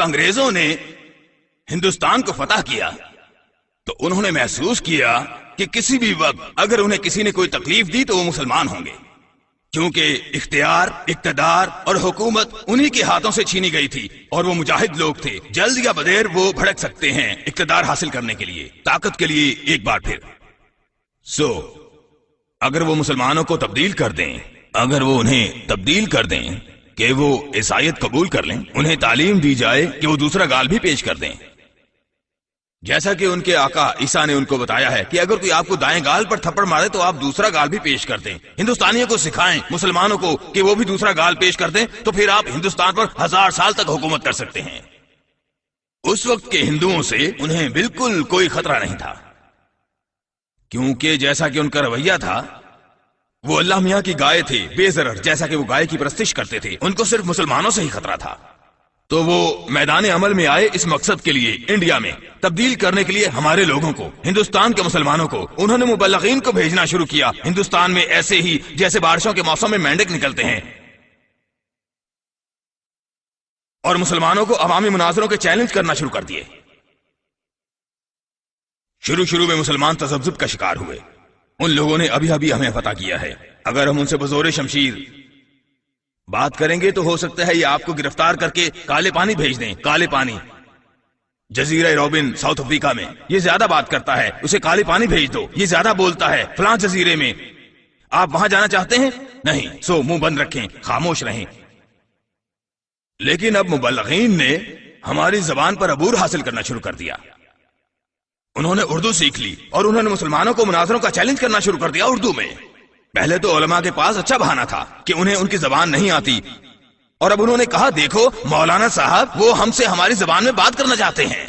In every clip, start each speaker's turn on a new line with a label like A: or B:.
A: انگریزوں نے ہندوستان کو فتح کیا تو انہوں نے محسوس کیا کہ کسی بھی وقت اگر انہیں کسی نے کوئی تکلیف دی تو وہ مسلمان ہوں گے، کیونکہ اختیار، اقتدار اور حکومت انہی کے ہاتھوں سے چھینی گئی تھی اور وہ مجاہد لوگ تھے، جلد یا بدیر وہ بھڑک سکتے ہیں اقتدار حاصل کرنے کے لیے، طاقت کے لیے ایک بار پھر۔ اگر وہ مسلمانوں کو تبدیل کر دیں، اگر وہ انہیں تبدیل کر دیں کہ وہ عیسائیت قبول کر لیں، انہیں تعلیم دی جائے کہ وہ دوسرا گال بھی پیش کر دیں، جیسا کہ ان کے آقا عیسیٰ نے ان کو بتایا ہے کہ اگر کوئی آپ کو دائیں گال پر تھپڑ مارے تو آپ دوسرا گال بھی پیش کر دیں۔ ہندوستانیوں کو سکھائیں، مسلمانوں کو، کہ وہ بھی دوسرا گال پیش کر دیں، تو پھر آپ ہندوستان پر 1000 سال تک حکومت کر سکتے ہیں۔ اس وقت کے ہندوؤں سے انہیں بالکل کوئی خطرہ نہیں تھا، کیونکہ جیسا کہ ان کا رویہ تھا، وہ اللہ میاں کی گائے تھے، بے ضرر، جیسا کہ وہ گائے کی پرستش کرتے تھے، ان کو صرف مسلمانوں سے ہی خطرہ تھا۔ تو وہ میدان عمل میں آئے اس مقصد کے لیے، انڈیا میں تبدیل کرنے کے لیے ہمارے لوگوں کو، ہندوستان کے مسلمانوں کو۔ انہوں نے مبلغین کو بھیجنا شروع کیا ہندوستان میں، ایسے ہی جیسے بارشوں کے موسم میں مینڈک نکلتے ہیں، اور مسلمانوں کو عوامی مناظروں کے چیلنج کرنا شروع کر دیے۔ شروع میں مسلمان تذبذب کا شکار ہوئے، ان لوگوں نے ابھی ہمیں فتح کیا ہے، اگر ہم ان سے بزور شمشیر بات کریں گے تو ہو سکتا ہے یہ آپ کو گرفتار کر کے کالے پانی بھیج دیں۔ کالے پانی، جزیرہ روبن ساؤتھ افریقہ میں، یہ زیادہ بات کرتا ہے، اسے کالے پانی بھیج دو، یہ زیادہ بولتا ہے فلاں جزیرے میں، آپ وہاں جانا چاہتے ہیں؟ نہیں، سو منہ بند رکھیں، خاموش رہیں۔ لیکن اب مبلغین نے ہماری زبان پر عبور حاصل کرنا شروع کر دیا، انہوں نے اردو سیکھ لی اور انہوں نے مسلمانوں کو مناظروں کا چیلنج کرنا شروع کر دیا اردو میں۔ پہلے تو علماء کے پاس اچھا بہانہ تھا کہ انہیں ان کی زبان نہیں آتی، اور اب انہوں نے کہا دیکھو مولانا صاحب وہ ہم سے ہماری زبان میں بات کرنا چاہتے ہیں۔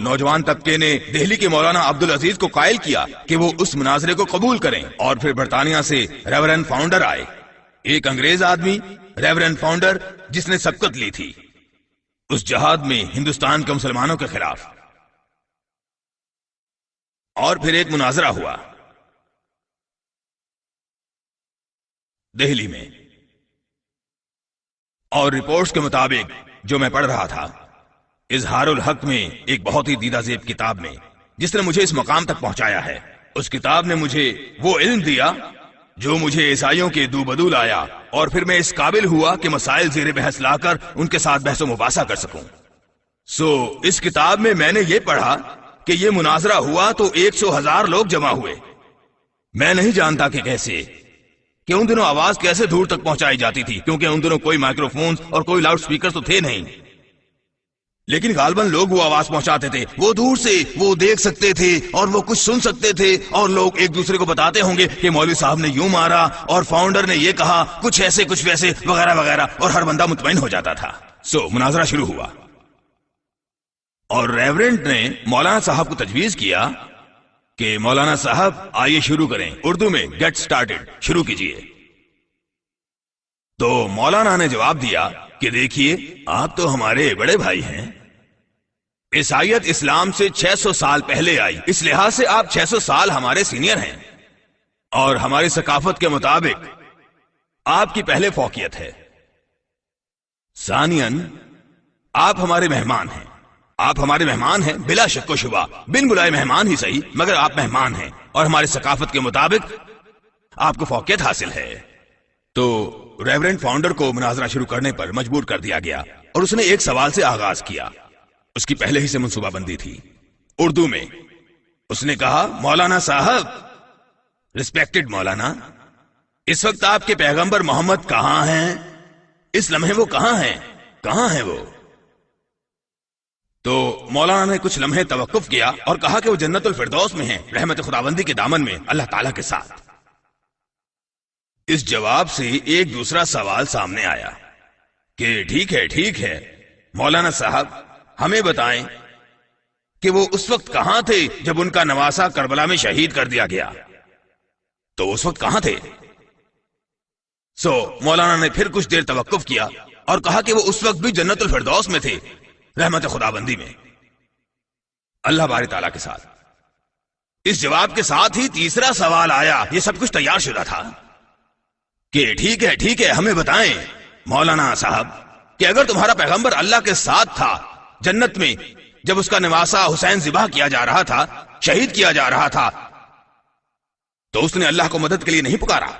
A: نوجوان طبقے نے دہلی کے مولانا عبدالعزیز کو قائل کیا کہ وہ اس مناظرے کو قبول کریں، اور پھر برطانیہ سے ریورنڈ فاؤنڈر آئے، ایک انگریز آدمی، ریورنڈ فاؤنڈر، جس نے سبقت لی تھی اس جہاد میں ہندوستان کے مسلمانوں کے خلاف۔ اور پھر ایک مناظرہ ہوا دہلی میں، اور رپورٹس کے مطابق جو میں پڑھ رہا تھا، اظہار الحق میں ایک بہت ہی دیدہ زیب کتاب میں، جس نے مجھے اس مقام تک پہنچایا ہے، اس کتاب نے مجھے وہ علم دیا جو مجھے عیسائیوں کے دو بدو لایا، اور پھر میں اس قابل ہوا کہ مسائل زیر بحث لا کر ان کے ساتھ بحث و مباحثہ کر سکوں۔ اس کتاب میں نے یہ پڑھا کہ یہ مناظرہ ہوا تو 100,000 لوگ جمع ہوئے۔ میں نہیں جانتا کہ کیسے، کہ ان دنوں آواز کیسے دور تک پہنچائی جاتی تھی، کیونکہ ان دنوں کوئی مائکرو فونز اور کوئی لاؤڈ سپیکر تو تھے نہیں، لیکن غالباً لوگ وہ آواز پہنچاتے تھے، وہ دور سے وہ دیکھ سکتے تھے اور وہ کچھ سن سکتے تھے، اور لوگ ایک دوسرے کو بتاتے ہوں گے کہ مولوی صاحب نے یوں مارا اور فاؤنڈر نے یہ کہا، کچھ ایسے کچھ ویسے وغیرہ وغیرہ، اور ہر بندہ مطمئن ہو جاتا تھا۔ مناظرہ شروع ہوا، اور ریورنڈ نے مولانا صاحب کو تجویز کیا کہ مولانا صاحب آئیے شروع کریں، اردو میں گیٹ سٹارٹڈ، شروع کیجئے۔ تو مولانا نے جواب دیا کہ دیکھیے آپ تو ہمارے بڑے بھائی ہیں، عیسائیت اسلام سے 600 سال پہلے آئی، اس لحاظ سے آپ 600 سال ہمارے سینئر ہیں، اور ہماری ثقافت کے مطابق آپ کی پہلے فوقیت ہے۔ ثانیاً آپ ہمارے مہمان ہیں، آپ ہمارے مہمان ہیں بلا شک و شبہ، بن بلائے مہمان ہی صحیح، مگر آپ مہمان ہیں، اور ہماری ثقافت کے مطابق آپ کو فوقیت حاصل ہے۔ تو ریورنڈ فاؤنڈر کو مناظرہ شروع کرنے پر مجبور کر دیا گیا، اور اس نے ایک سوال سے آغاز کیا، اس کی پہلے ہی سے منصوبہ بندی تھی۔ اردو میں اس نے کہا، مولانا صاحب، ریسپیکٹڈ مولانا، اس وقت آپ کے پیغمبر محمد کہاں ہیں؟ اس لمحے وہ کہاں ہیں؟ کہاں ہیں وہ؟ تو مولانا نے کچھ لمحے توقف کیا اور کہا کہ وہ جنت الفردوس میں ہیں، رحمت خداوندی کے دامن میں، اللہ تعالیٰ کے ساتھ۔ اس جواب سے ایک دوسرا سوال سامنے آیا کہ ٹھیک ہے مولانا صاحب، ہمیں بتائیں کہ وہ اس وقت کہاں تھے جب ان کا نواسا کربلا میں شہید کر دیا گیا؟ تو اس وقت کہاں تھے؟ مولانا نے پھر کچھ دیر توقف کیا اور کہا کہ وہ اس وقت بھی جنت الفردوس میں تھے، رحمت خداوندی میں، اللہ باری تعالیٰ کے ساتھ۔ اس جواب کے ساتھ ہی تیسرا سوال آیا، یہ سب کچھ تیار شدہ تھا کہ ٹھیک ہے ہمیں بتائیں مولانا صاحب کہ اگر تمہارا پیغمبر اللہ کے ساتھ تھا جنت میں جب اس کا نواسا حسین ذبح کیا جا رہا تھا، شہید کیا جا رہا تھا، تو اس نے اللہ کو مدد کے لیے نہیں پکارا؟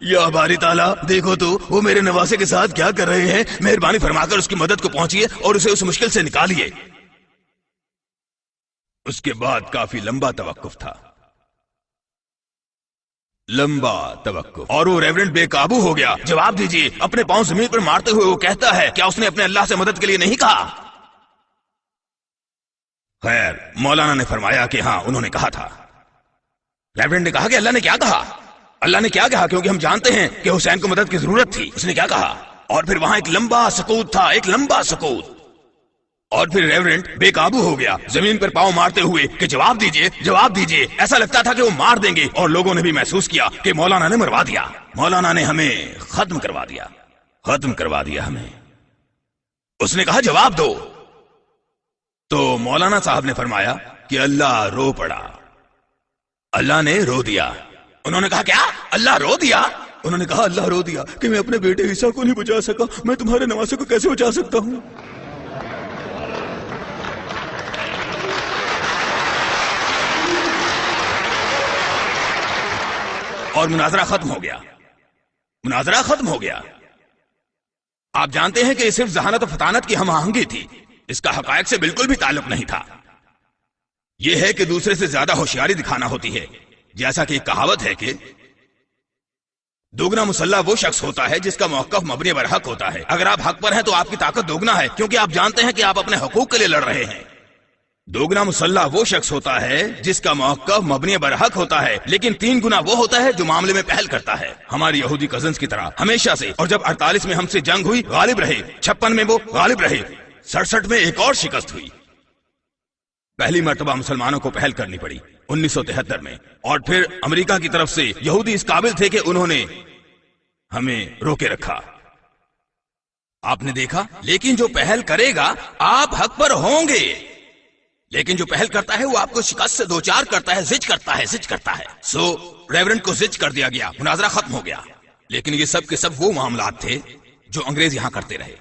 A: یا باری تعالیٰ دیکھو تو وہ میرے نواسے کے ساتھ کیا کر رہے ہیں، مہربانی فرما کر اس کی مدد کو پہنچیے اور اسے اس مشکل سے نکالیے۔ اس کے بعد کافی لمبا توقف تھا، لمبا توقف، اور وہ ریورنڈ بے قابو ہو گیا۔ جواب دیجیے، اپنے پاؤں زمین پر مارتے ہوئے وہ کہتا ہے، کیا اس نے اپنے اللہ سے مدد کے لیے نہیں کہا؟ خیر، مولانا نے فرمایا کہ ہاں انہوں نے کہا تھا۔ ریورنڈ نے کہا کہ اللہ نے کیا کہا؟ اللہ نے کیا کہا؟ کیونکہ ہم جانتے ہیں کہ حسین کو مدد کی ضرورت تھی۔ اس نے کیا کہا؟ اور پھر وہاں ایک لمبا سکوت تھا، ایک لمبا سکوت، اور پھر ریورنڈ بے قابو ہو گیا زمین پر پاؤں مارتے ہوئے کہ جواب دیجیے، جواب دیجیے۔ ایسا لگتا تھا کہ وہ مار دیں گے، اور لوگوں نے بھی محسوس کیا کہ مولانا نے مروا دیا، مولانا نے ہمیں ختم کروا دیا، ختم کروا دیا ہمیں۔ اس نے کہا جواب دو، تو مولانا صاحب نے فرمایا کہ اللہ رو پڑا، اللہ نے رو دیا۔ انہوں نے کہا کیا اللہ رو دیا؟ انہوں نے کہا اللہ رو دیا کہ میں اپنے بیٹے عیسیٰ کو نہیں بچا سکا، میں تمہارے نواسے کو کیسے بچا سکتا ہوں؟ اور مناظرہ ختم ہو گیا، مناظرہ ختم ہو گیا۔ آپ جانتے ہیں کہ یہ صرف ذہانت و فطانت کی ہم آہنگی تھی، اس کا حقائق سے بالکل بھی تعلق نہیں تھا۔ یہ ہے کہ دوسرے سے زیادہ ہوشیاری دکھانا ہوتی ہے، جیسا کہ ایک کہاوت ہے کہ دوگنا مسلح وہ شخص ہوتا ہے جس کا موقف مبنی بر حق ہوتا ہے۔ اگر آپ حق پر ہیں تو آپ کی طاقت دوگنا ہے، کیونکہ آپ جانتے ہیں کہ آپ اپنے حقوق کے لیے لڑ رہے ہیں۔ دوگنا مسلح وہ شخص ہوتا ہے جس کا موقف مبنی بر حق ہوتا ہے، لیکن تین گنا وہ ہوتا ہے جو معاملے میں پہل کرتا ہے۔ ہماری یہودی کزنز کی طرح ہمیشہ سے، اور جب 48 میں ہم سے جنگ ہوئی غالب رہے، 56 میں وہ غالب رہے، 67 میں ایک اور شکست ہوئی۔ پہلی مرتبہ مسلمانوں کو پہل کرنی پڑی 1973 میں، اور پھر امریکہ کی طرف سے یہودی اس قابل تھے کہ انہوں نے ہمیں روکے رکھا۔ آپ نے دیکھا، لیکن جو پہل کرے گا آپ حق پر ہوں گے، لیکن جو پہل کرتا ہے وہ آپ کو شکست سے دوچار کرتا ہے، زج کرتا ہے، زج کرتا ہے۔ سو ریورنڈ کو زج کر دیا گیا، مناظرہ ختم ہو گیا۔ لیکن یہ سب کے سب وہ معاملات تھے جو انگریز یہاں کرتے رہے،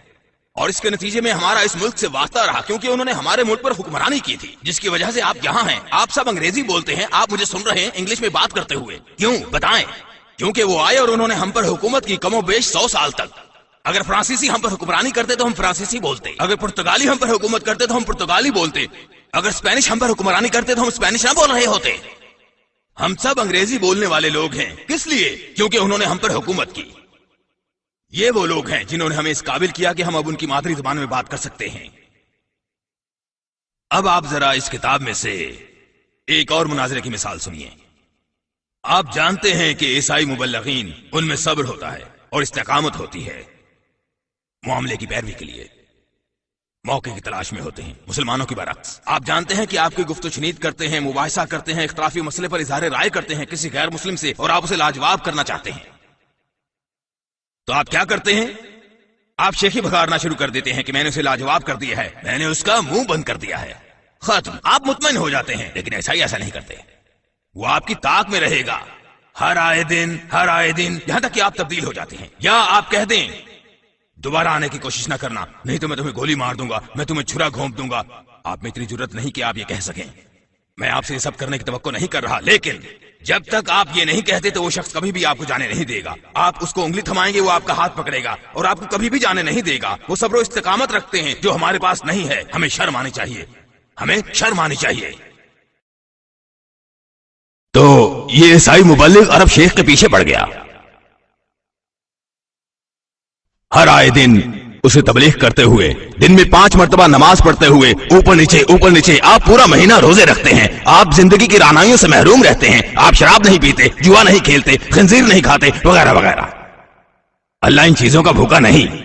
A: اور اس کے نتیجے میں ہمارا اس ملک سے واسطہ رہا، کیونکہ انہوں نے ہمارے ملک پر حکمرانی کی تھی، جس کی وجہ سے آپ یہاں ہیں۔ آپ سب انگریزی بولتے ہیں، آپ مجھے سن رہے ہیں انگلش میں بات کرتے ہوئے، کیوں بتائیں؟ کیونکہ وہ آئے اور انہوں نے ہم پر حکومت کی کم و بیش 100 سال تک۔ اگر فرانسیسی ہم پر حکمرانی کرتے تو ہم فرانسیسی بولتے، اگر پرتگالی ہم پر حکومت کرتے تو ہم پرتگالی بولتے، اگر اسپینش ہم پر حکمرانی کرتے تو ہم اسپینش نہ بول رہے ہوتے۔ ہم سب انگریزی بولنے والے لوگ ہیں، کس لیے؟ کیونکہ انہوں نے ہم پر حکومت کی۔ یہ وہ لوگ ہیں جنہوں نے ہمیں اس قابل کیا کہ ہم اب ان کی مادری زبان میں بات کر سکتے ہیں۔ اب آپ ذرا اس کتاب میں سے ایک اور مناظرے کی مثال سنیے۔ آپ جانتے ہیں کہ عیسائی مبلغین ان میں صبر ہوتا ہے اور استقامت ہوتی ہے، معاملے کی پیروی کے لیے موقع کی تلاش میں ہوتے ہیں، مسلمانوں کے برعکس۔ آپ جانتے ہیں کہ آپ کی گفت و شنید کرتے ہیں، مباحثہ کرتے ہیں، اختلافی مسئلے پر اظہار رائے کرتے ہیں کسی غیر مسلم سے، اور آپ اسے لاجواب کرنا چاہتے ہیں، تو آپ کیا کرتے ہیں؟ آپ شیخی بھگارنا شروع کر دیتے ہیں کہ میں نے اسے لاجواب کر دیا ہے، میں نے اس کا منہ بند کر دیا ہے، ختم۔ آپ مطمئن ہو جاتے ہیں، لیکن ایسا نہیں کرتے، وہ آپ کی طاق میں رہے گا ہر آئے دن، یہاں تک کہ آپ تبدیل ہو جاتے ہیں۔ یا آپ کہہ دیں دوبارہ آنے کی کوشش نہ کرنا، نہیں تو میں تمہیں گولی مار دوں گا، میں تمہیں چھرا گھونپ دوں گا۔ آپ میں اتنی جرت نہیں کہ آپ یہ کہہ سکیں، میں آپ سے یہ سب کرنے کی توقع نہیں کر رہا، لیکن جب تک آپ یہ نہیں کہتے تو وہ شخص کبھی بھی آپ کو جانے نہیں دے گا۔ آپ اس کو انگلی تھمائیں گے، وہ آپ کا ہاتھ پکڑے گا اور آپ کو کبھی بھی جانے نہیں دے گا۔ وہ صبر و استقامت رکھتے ہیں جو ہمارے پاس نہیں ہے۔ ہمیں شرم آنی چاہیے، ہمیں شرم آنی چاہیے۔ تو یہ عیسائی مبلغ عرب شیخ کے پیچھے پڑ گیا، ہر آئے دن اسے تبلیغ کرتے ہوئے، دن میں 5 مرتبہ نماز پڑھتے ہوئے، اوپر نیچے آپ پورا مہینہ روزے رکھتے ہیں، آپ زندگی کی رعنائیوں سے محروم رہتے ہیں، آپ شراب نہیں پیتے، جوا نہیں کھیلتے، خنزیر نہیں کھاتے، وغیرہ وغیرہ۔ اللہ ان چیزوں کا بھوکا نہیں۔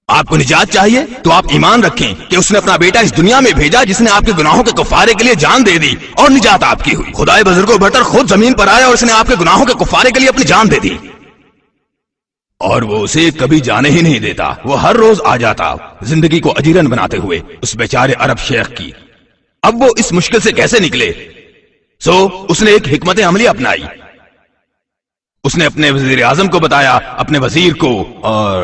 A: آپ کو نجات چاہیے تو آپ ایمان رکھیں کہ اس نے اپنا بیٹا اس دنیا میں بھیجا جس نے آپ کے گناہوں کے کفارے کے لیے جان دے دی، اور نجات آپ کی ہوئی۔ خدائے بزرگ و برتر خود زمین پر آیا اور اس نے آپ کے گناہوں کے کفارے کے لیے اپنی جان دے دی، اور وہ اسے کبھی جانے ہی نہیں دیتا۔ وہ ہر روز آ جاتا زندگی کو اجیرن بناتے ہوئے اس بیچارے عرب شیخ کی۔ اب وہ اس مشکل سے کیسے نکلے؟ اس نے ایک حکمت عملی اپنائی۔ اس نے اپنے وزیر اعظم کو بتایا، اپنے وزیر کو، اور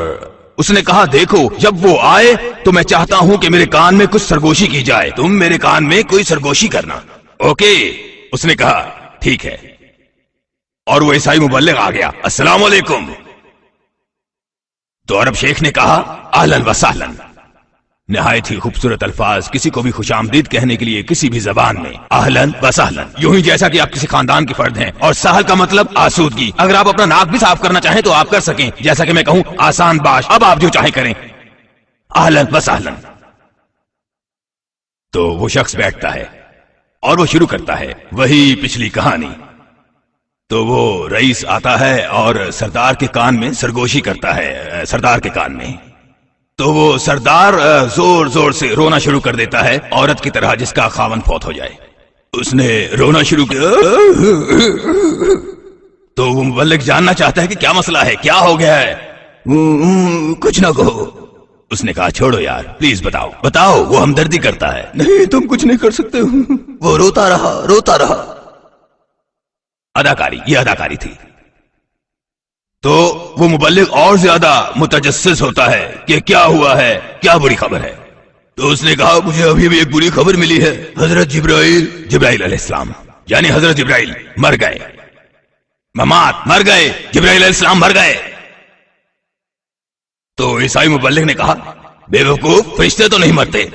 A: اس نے کہا دیکھو جب وہ آئے تو میں چاہتا ہوں کہ میرے کان میں کچھ سرگوشی کی جائے، تم میرے کان میں کوئی سرگوشی کرنا۔ اوکے، اس نے کہا ٹھیک ہے، اور وہ عیسائی مبلغ آ گیا، السلام علیکم۔ تو عرب شیخ نے کہا اہلن و سہلن، نہایت ہی خوبصورت الفاظ کسی کو بھی خوش آمدید کہنے کے لیے کسی بھی زبان میں، اہلن و سہلن، یوں ہی جیسا کہ آپ کسی خاندان کے فرد ہیں، اور سہل کا مطلب آسودگی، اگر آپ اپنا ناک بھی صاف کرنا چاہیں تو آپ کر سکیں، جیسا کہ میں کہوں آسان باش، اب آپ جو چاہیں کریں، اہلن و سہلن۔ تو وہ شخص بیٹھتا ہے اور وہ شروع کرتا ہے وہی پچھلی کہانی۔ تو وہ رئیس آتا ہے اور سردار کے کان میں سرگوشی کرتا ہے، سردار کے کان میں، تو وہ سردار زور زور سے رونا شروع کر دیتا ہے، عورت کی طرح جس کا خاوند فوت ہو جائے۔ اس نے رونا شروع کیا تو وہ مبلغ جاننا چاہتا ہے کہ کیا مسئلہ ہے، کیا ہو گیا ہے۔ کچھ نہ کہو، اس نے کہا چھوڑو یار، پلیز بتاؤ بتاؤ۔ وہ ہمدردی کرتا ہے، نہیں تم کچھ نہیں کر سکتے۔ وہ روتا رہا روتا رہا۔ اداکاری، یہ اداکاری تھی۔ تو وہ مبلغ اور زیادہ متجسس ہوتا ہے کہ کیا ہوا ہے، کیا بری خبر ہے۔ تو اس نے کہا مجھے ابھی بھی ایک بری خبر ملی ہے، حضرت جبرائیل علیہ السلام، یعنی حضرت جبرائیل مر گئے، ممات، مر گئے، جبرائیل علیہ السلام مر گئے۔ تو عیسائی مبلغ نے کہا بے وقوف، فرشتے تو نہیں مرتے۔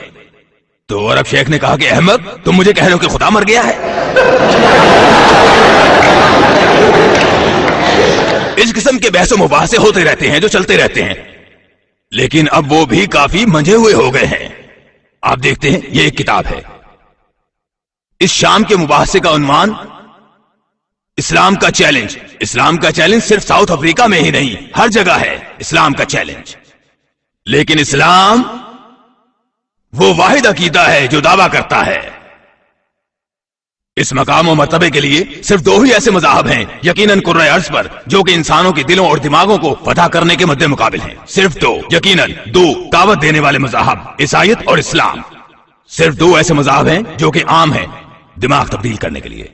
A: تو عرب شیخ نے کہا کہ احمد تم مجھے کہہ رہے ہو کہ خدا مر گیا ہے۔ اس قسم کے بحث و مباحثے ہوتے رہتے ہیں جو چلتے رہتے ہیں، لیکن اب وہ بھی کافی منجھے ہوئے ہو گئے ہیں۔ آپ دیکھتے ہیں یہ ایک کتاب ہے، اس شام کے مباحثے کا عنوان اسلام کا چیلنج۔ اسلام کا چیلنج صرف ساؤتھ افریقہ میں ہی نہیں، ہر جگہ ہے اسلام کا چیلنج۔ لیکن اسلام وہ واحد عقیدہ ہے جو دعویٰ کرتا ہے۔ اس مقام و مرتبے کے لیے صرف دو ہی ایسے مذاہب ہیں یقیناً کرۂ ارض پر جو کہ انسانوں کے دلوں اور دماغوں کو فتح کرنے کے مد مقابل ہیں، صرف دو، یقیناً دو دعوت دینے والے مذاہب، عیسائیت اور اسلام۔ صرف دو ایسے مذاہب ہیں جو کہ عام ہیں دماغ تبدیل کرنے کے لیے۔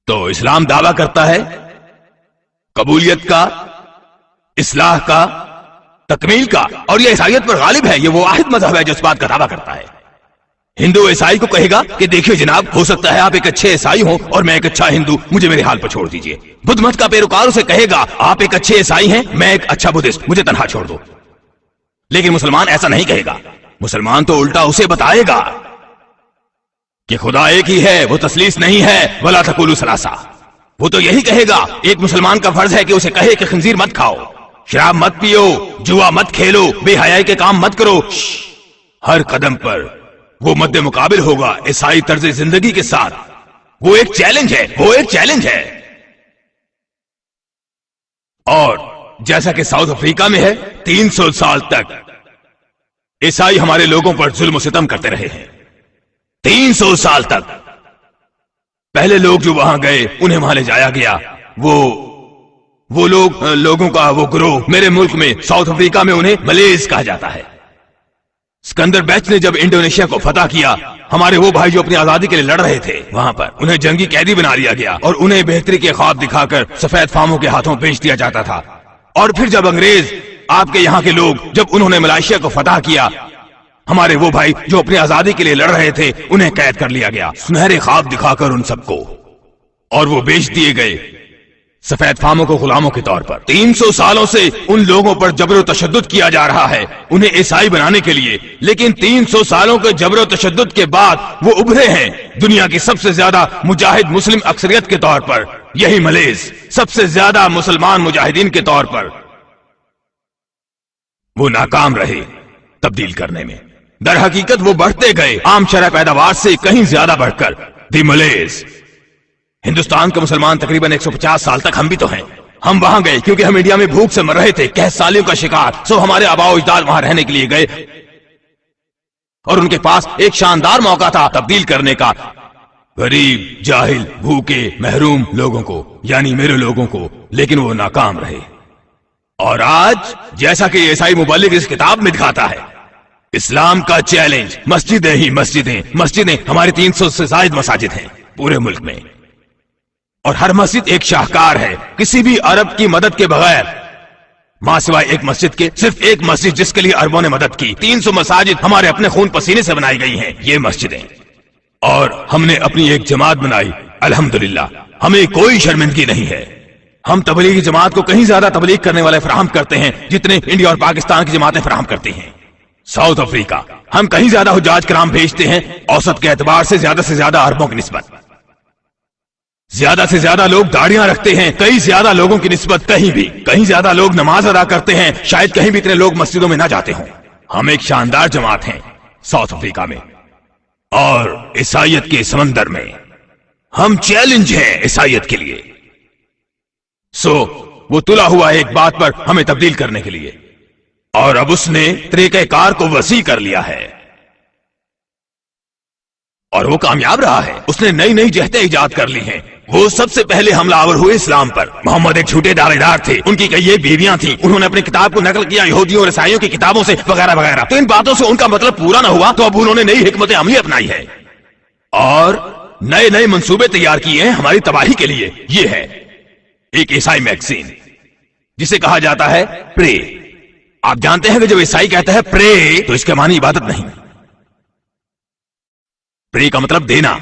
A: تو اسلام دعویٰ کرتا ہے قبولیت کا، اصلاح کا، تکمیل کا، اور یہ عیسائیت پر غالب ہے۔ یہ وہ واحد مذہب ہے جو اس بات کا دعویٰ کرتا ہے۔ ہندو عیسائی کو کہے گا کہ دیکھیے جناب، ہو سکتا ہے آپ ایک اچھے عیسائی ہوں اور میں ایک اچھا ہندو، مجھے میرے حال پر چھوڑ دیجئے۔ بدھ مت کا پیروکار اسے کہے گا آپ ایک اچھے عیسائی ہیں، میں ایک اچھا بدھسٹ، مجھے تنہا چھوڑ دو۔ لیکن مسلمان ایسا نہیں کہے گا، مسلمان تو الٹا اسے بتائے گا کہ خدا ایک ہی ہے، وہ تثلیث نہیں ہے، ولا تقولوا ثلاثہ۔ وہ تو یہی کہے گا، ایک مسلمان کا فرض ہے کہ اسے کہے کہ خنزیر مت کھاؤ، شراب مت پیو، جوا مت کھیلو، بے حیائی کے کام مت کرو۔ ہر قدم پر وہ مد مقابل ہوگا عیسائی طرز زندگی کے ساتھ۔ وہ ایک چیلنج ہے، وہ ایک چیلنج ہے۔ اور جیسا کہ ساؤتھ افریقہ میں ہے، 300 سال تک عیسائی ہمارے لوگوں پر ظلم و ستم کرتے رہے ہیں۔ 300 سال تک پہلے لوگ جو وہاں گئے انہیں وہاں لے جایا گیا، وہ لوگوں کا وہ گروہ، میرے ملک میں ساؤتھ افریقہ میں انہیں ملیز کہا جاتا ہے۔ سکندر بیچ نے جب انڈونیشیا کو فتح کیا، ہمارے وہ بھائی جو اپنی آزادی کے لیے لڑ رہے تھے وہاں پر انہیں جنگی قیدی بنا لیا گیا اور انہیں بہتری کے خواب دکھا کر سفید فاموں کے ہاتھوں بیچ دیا جاتا تھا۔ اور پھر جب انگریز، آپ کے یہاں کے لوگ، جب انہوں نے ملائیشیا کو فتح کیا، ہمارے وہ بھائی جو اپنی آزادی کے لیے لڑ رہے تھے انہیں قید کر لیا گیا سنہرے خواب دکھا کر ان سب کو، اور وہ بیچ دیے گئے سفید فاموں کو غلاموں کے طور پر۔ 300 سالوں سے ان لوگوں پر جبر و تشدد کیا جا رہا ہے انہیں عیسائی بنانے کے لیے، لیکن 300 سالوں کے جبر و تشدد کے بعد وہ ابھرے ہیں دنیا کی سب سے زیادہ مجاہد مسلم اکثریت کے طور پر۔ یہی ملیز سب سے زیادہ مسلمان مجاہدین کے طور پر وہ ناکام رہے تبدیل کرنے میں۔ در حقیقت وہ بڑھتے گئے عام شرح پیداوار سے کہیں زیادہ بڑھ کر۔ دی ملیز، ہندوستان کے مسلمان تقریباً 150 سال تک، ہم بھی تو ہیں، ہم وہاں گئے کیونکہ ہم انڈیا میں بھوک سے مر رہے تھے، قحط سالیوں کا شکار، سو ہمارے آباء و اجداد وہاں رہنے کے لیے گئے اور ان کے پاس ایک شاندار موقع تھا تبدیل کرنے کا، غریب، جاہل، بھوکے، محروم لوگوں کو، یعنی میرے لوگوں کو، لیکن وہ ناکام رہے۔ اور آج جیسا کہ عیسائی مبلغ اس کتاب میں دکھاتا ہے، اسلام کا چیلنج، مسجدیں ہی مسجدیں ہماری 300 سے زائد مساجد ہیں پورے ملک میں، اور ہر مسجد ایک شاہکار ہے۔ کسی بھی عرب کی مدد کے بغیر मां सिवाय एक मस्जिद के, सिर्फ एक मस्जिद जिसके लिए अरबों ने मदद की। 300 मसाजिद हमारे अपने खून पसीने से बनाई गई हैं, ये मस्जिदें। और हमने अपनी एक जमात बनाई, अल्हम्दुलिल्लाह, हमें कोई शर्मिंदगी नहीं है। हम तबलीगी जमात को कहीं ज्यादा तबलीग करने वाले फराहम करते हैं जितने इंडिया और पाकिस्तान की जमातें फराहम करती हैं। साउथ अफ्रीका, हम कहीं ज्यादा हुज्जाज कराम भेजते हैं औसत के एतबार से ज्यादा अरबों की निस्बत। ज्यादा से ज्यादा लोग दाढ़ियां रखते हैं कई ज्यादा लोगों की निस्बत कहीं भी। कहीं ज्यादा लोग नमाज अदा करते हैं, शायद कहीं भी इतने लोग मस्जिदों में ना जाते हों। हम एक शानदार जमात हैं साउथ अफ्रीका में, और ईसाइयत के समंदर में हम चैलेंज हैं ईसाइयत के लिए। वो तुला हुआ एक बात पर हमें तब्दील करने के लिए, और अब उसने तरीक़ेकार को वसी कर लिया है और वो कामयाब रहा है। उसने नई नई जहतें इजाद कर ली हैं। वो सबसे पहले हमलावर हुए इस्लाम पर। मोहम्मद एक झूठे दावेदार थे, उनकी कई एक बीवियां थीं। उन्होंने अपनी किताब को नकल किया यहूदियों और ईसाइयों की किताबों से, वगैरह वगैरह। तो इन बातों से उनका मतलब पूरा ना हुआ, तो अब उन्होंने नई हिकमत अमली अपनाई है और नए नए मंसूबे तैयार किए हैं हमारी तबाही के लिए। ये है एक ईसाई मैगजीन जिसे कहा जाता है प्रे। आप जानते हैं कि जब ईसाई कहता है प्रे, तो इसके मानी इबादत नहीं। प्रे का मतलब देना,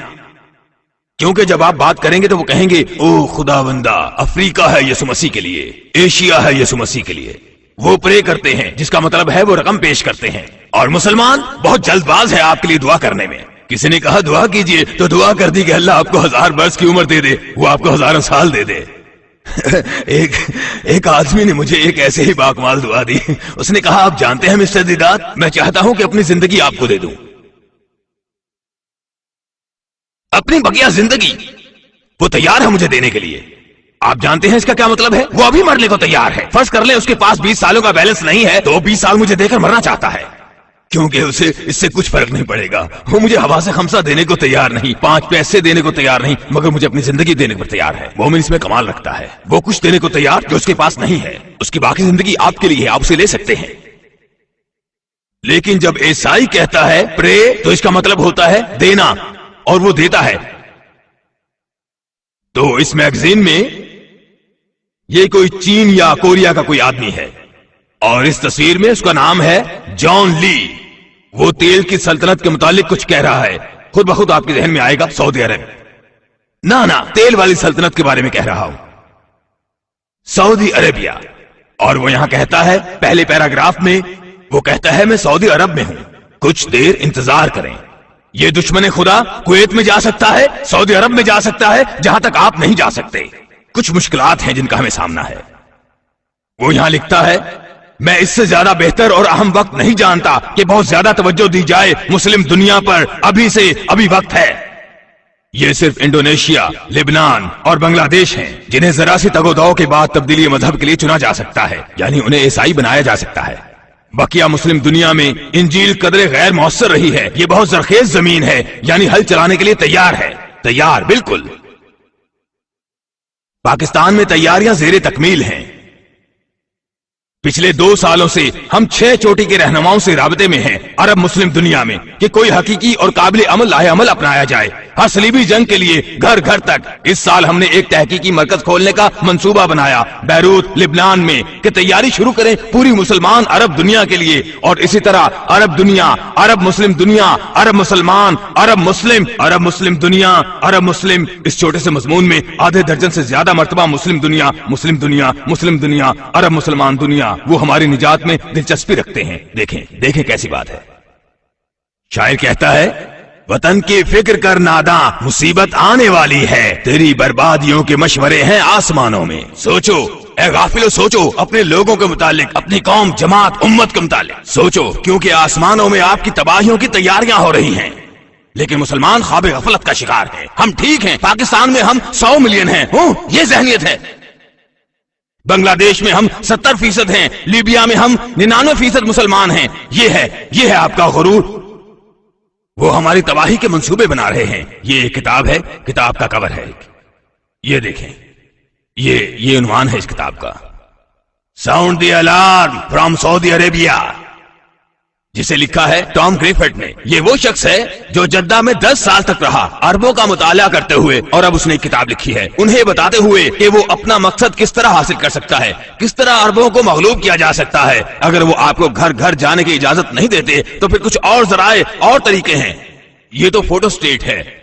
A: क्योंकि जब आप बात करेंगे तो वो कहेंगे ओ खुदावंदा, अफ्रीका है यीशु मसीह के लिए, एशिया है यीशु मसीह के लिए। वो प्रे करते हैं, जिसका मतलब है वो रकम पेश करते हैं। और मुसलमान बहुत जल्दबाज है आपके लिए दुआ करने में। किसी ने कहा दुआ कीजिए, तो दुआ कर दी कि अल्लाह आपको 1000 वर्ष की उम्र दे दे, वो आपको हजारों साल दे दे। एक आदमी ने मुझे एक ऐसे ही बाकमाल दुआ दी। उसने कहा आप जानते हैं मिस्टर दीदात, मैं चाहता हूं कि अपनी जिंदगी आपको दे दूं, अपनी बकिया जिंदगी। वो तैयार है मुझे देने के लिए। आप जानते हैं इसका क्या मतलब है? वो अभी मरने को तैयार है। फर्ज कर ले उसके पास 20 सालों का बैलेंस नहीं है, तो 20 साल मुझे देकर मरना चाहता है, क्योंकि उसे इससे कुछ फर्क नहीं पड़ेगा। वो मुझे हवा से खमसा देने को तैयार नहीं, 5 पैसे देने को तैयार नहीं, मगर मुझे अपनी जिंदगी देने पर तैयार है। मोमिन इसमें कमाल रखता है, वो कुछ देने को तैयार जो उसके पास नहीं है। उसकी बाकी जिंदगी आपके लिए है, आप उसे ले सकते हैं। लेकिन जब ईसाई कहता है प्रे, तो इसका मतलब होता है देना, और वो देता है। तो इस मैगजीन में ये कोई चीन या कोरिया का कोई आदमी है, और इस तस्वीर में उसका नाम है जॉन ली। वो तेल की सल्तनत के मुतालिक कुछ कह रहा है। खुद ब खुद आपके जहन में आएगा सऊदी अरब। ना, तेल वाली सल्तनत के बारे में कह रहा हूं, सऊदी अरेबिया। और वो यहां कहता है पहले पैराग्राफ में, वो कहता है मैं सऊदी अरब में हूं, कुछ देर इंतजार करें। ये दुश्मन खुदा कुवैत में जा सकता है, सऊदी अरब में जा सकता है, जहां तक आप नहीं जा सकते। कुछ मुश्किलात हैं जिनका हमें सामना है। वो यहां लिखता है मैं इससे ज्यादा बेहतर और अहम वक्त नहीं जानता कि बहुत ज्यादा तवज्जो दी जाए मुस्लिम दुनिया पर। अभी से अभी वक्त है। ये सिर्फ इंडोनेशिया, लेबनान और बांग्लादेश हैं जिन्हें जरा सी तगोदाव के बाद तब्दीली मजहब के लिए चुना जा सकता है, यानी उन्हें ईसाई बनाया जा सकता है। बकिया मुस्लिम दुनिया में इंजील कदरे गैर मौसर रही है। ये बहुत जरखेज जमीन है, यानी हल चलाने के लिए तैयार है। तैयार बिल्कुल। पाकिस्तान में तैयारियां जेरे तकमील हैं। पिछले 2 सालों से हम 6 चोटी के रहनुमाओं से राबते में हैं अरब मुस्लिम दुनिया में कि कोई हकीकी और काबिल अमल लाहे अमल अपनाया जाए हर सलीबी जंग के लिए, घर घर तक। इस साल हमने एक तहकीकी मरकज खोलने का मंसूबा बनाया बैरूत लिबनान में, कि तैयारी शुरू करें पूरी मुसलमान अरब दुनिया के लिए। और इसी तरह अरब दुनिया, अरब मुस्लिम दुनिया, अरब मुसलमान, अरब मुस्लिम दुनिया, अरब मुस्लिम। इस छोटे से मजमून में आधे दर्जन से ज्यादा मर्तबा मुस्लिम दुनिया, मुस्लिम दुनिया, मुस्लिम दुनिया, अरब मुसलमान दुनिया। वो हमारी निजात में दिलचस्पी रखते हैं। देखें कैसी बात है। शायर कहता है वतन की फिक्र कर नादा, मुसीबत आने वाली है, तेरी बर्बादियों के मशवरे हैं आसमानों में। सोचो ए गाफिलो, सोचो अपने लोगों के मुतालिक, अपनी कौम, जमात, उम्मत के मुतालिक सोचो, क्योंकि आसमानों में आपकी तबाहियों की तैयारियां हो रही हैं। लेकिन मुसलमान ख्वाब गफलत का शिकार है। हम ठीक हैं, पाकिस्तान में हम 100 मिलियन हैं, ये जहनियत है। बांग्लादेश में हम 70% हैं, लीबिया में हम 99% मुसलमान हैं। ये है आपका गुरूर। वो हमारी तबाही के मंसूबे बना रहे हैं। ये एक किताब है, किताब का कवर है, ये देखें, ये उन्वान है इस किताब का, sound the alarm from Saudi Arabia. जिसे लिखा है टॉम ग्रिफिथ ने। ये वो शख्स है जो जद्दा में 10 साल तक रहा, अरबों का मुताला करते हुए, और अब उसने एक किताब लिखी है उन्हें बताते हुए कि वो अपना मकसद किस तरह हासिल कर सकता है, किस तरह अरबों को मगलूब किया जा सकता है। अगर वो आपको घर घर जाने की इजाजत नहीं देते तो फिर कुछ और जराए और तरीके हैं। ये तो फोटो स्टेट है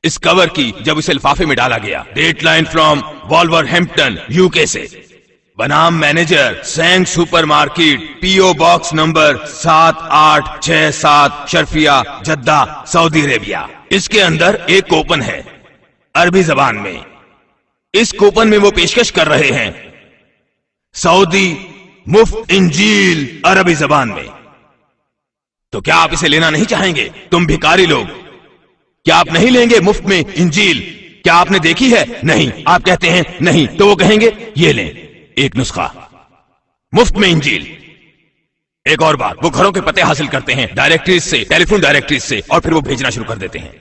A: इस कवर की जब इसे लिफाफे में डाला गया। डेटलाइन फ्रॉम वॉल्वरहैम्पटन यूके से, बनाम मैनेजर, सैंग supermarket, PO box number 7867 Sharafiya, Jeddah, Saudi Arabia. इसके अंदर एक कूपन है अरबी जबान में। इस कूपन में वो पेशकश कर रहे हैं सऊदी मुफ्त इंजील अरबी जबान में। तो क्या आप इसे लेना नहीं चाहेंगे? तुम भिखारी लोग, क्या आप नहीं लेंगे मुफ्त में इंजील? क्या आपने देखी है? नहीं। आप कहते हैं नहीं, तो वो कहेंगे ये लें एक नुस्खा मुफ्त में इंजील। एक और बात, वो घरों के पते हासिल करते हैं डायरेक्टरीज से, टेलीफोन डायरेक्टरीज से, और फिर वो भेजना शुरू कर देते हैं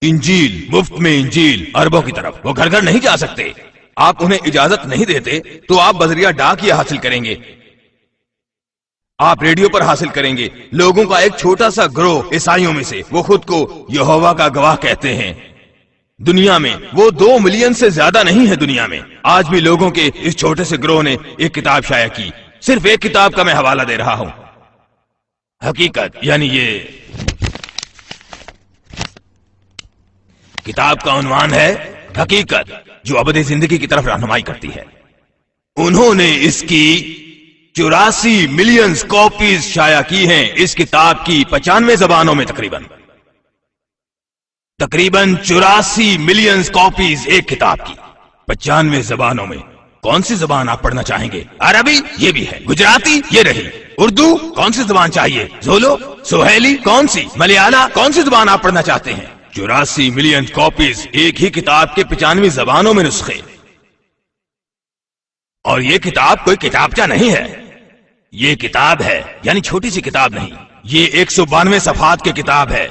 A: इंजील, मुफ्त में इंजील अरबों की तरफ। वो घर घर नहीं जा सकते, आप उन्हें इजाजत नहीं देते, तो आप बजरिया डाक ये हासिल करेंगे, आप रेडियो पर हासिल करेंगे। लोगों का एक छोटा सा ग्रोह ईसाइयों में से, वो खुद को यहोवा का गवाह कहते हैं। दुनिया में वो 2 मिलियन से ज्यादा नहीं है दुनिया में। आज भी लोगों के इस छोटे से ग्रोह ने एक किताब शाया की। सिर्फ एक किताब का मैं हवाला दे रहा हूं, हकीकत, यानी ये किताब का उन्वान है हकीकत, जो अबदी जिंदगी की तरफ रहनुमाई करती है। उन्होंने इसकी 84 मिलियन कॉपीज शाया की हैं इस किताब की 95 जबानों में। तकरीबन 84 मिलियन कॉपीज एक किताब की 95 जबानों में। कौन सी जबान आप पढ़ना चाहेंगे? अरबी ये भी है, गुजराती ये रही, उर्दू कौन सी जबान चाहिए? जोलो, सोहेली कौन सी, मलयाला कौन सी जबान आप पढ़ना चाहते हैं? 84 मिलियन कॉपीज एक ही किताब के 95 जबानों में नुस्खे। और ये किताब कोई किताबचा नहीं है, ये किताब है, यानी छोटी सी किताब नहीं, ये 192 सफात की किताब है।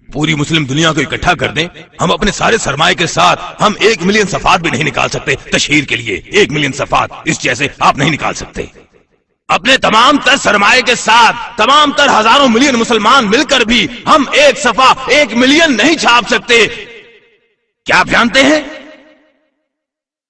A: पूरी मुस्लिम दुनिया को इकट्ठा कर दें, हम अपने सारे सरमाए के साथ हम 1 मिलियन सफात भी नहीं निकाल सकते तशहीर के लिए। 1 मिलियन सफात इस जैसे आप नहीं निकाल सकते। अपने तमाम तर सरमाए के साथ तमाम तर हजारों मिलियन मुसलमान मिलकर भी हम एक सफा 1 मिलियन नहीं छाप सकते। क्या आप जानते हैं,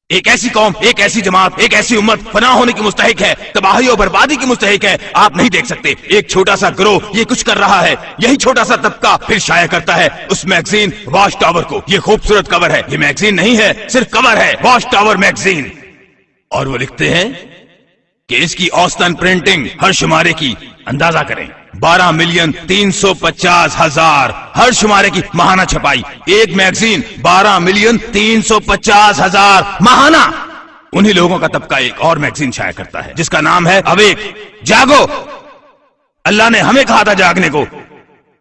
A: एक ऐसी कौम, एक ऐसी जमात, एक ऐसी उम्मत फना होने की मुस्तहिक है, तबाही और बर्बादी की मुस्तहिक है। आप नहीं देख सकते एक छोटा सा ग्रोह ये कुछ कर रहा है, यही छोटा सा तबका फिर शाया करता है उस मैगजीन वॉच टावर को। ये खूबसूरत कवर है, ये मैगजीन नहीं है, सिर्फ कवर है, वॉच टावर मैगजीन। और वो लिखते हैं कि इसकी औसतन प्रिंटिंग हर शुमारे की, अंदाजा करें, 12,350,000 हर शुमारे की महाना छपाई। एक मैगजीन 12,350,000 महाना। उन्हीं लोगों का तबका एक और मैगजीन शाया करता है जिसका नाम है अवेक, जागो। अल्लाह ने हमें कहा था जागने को।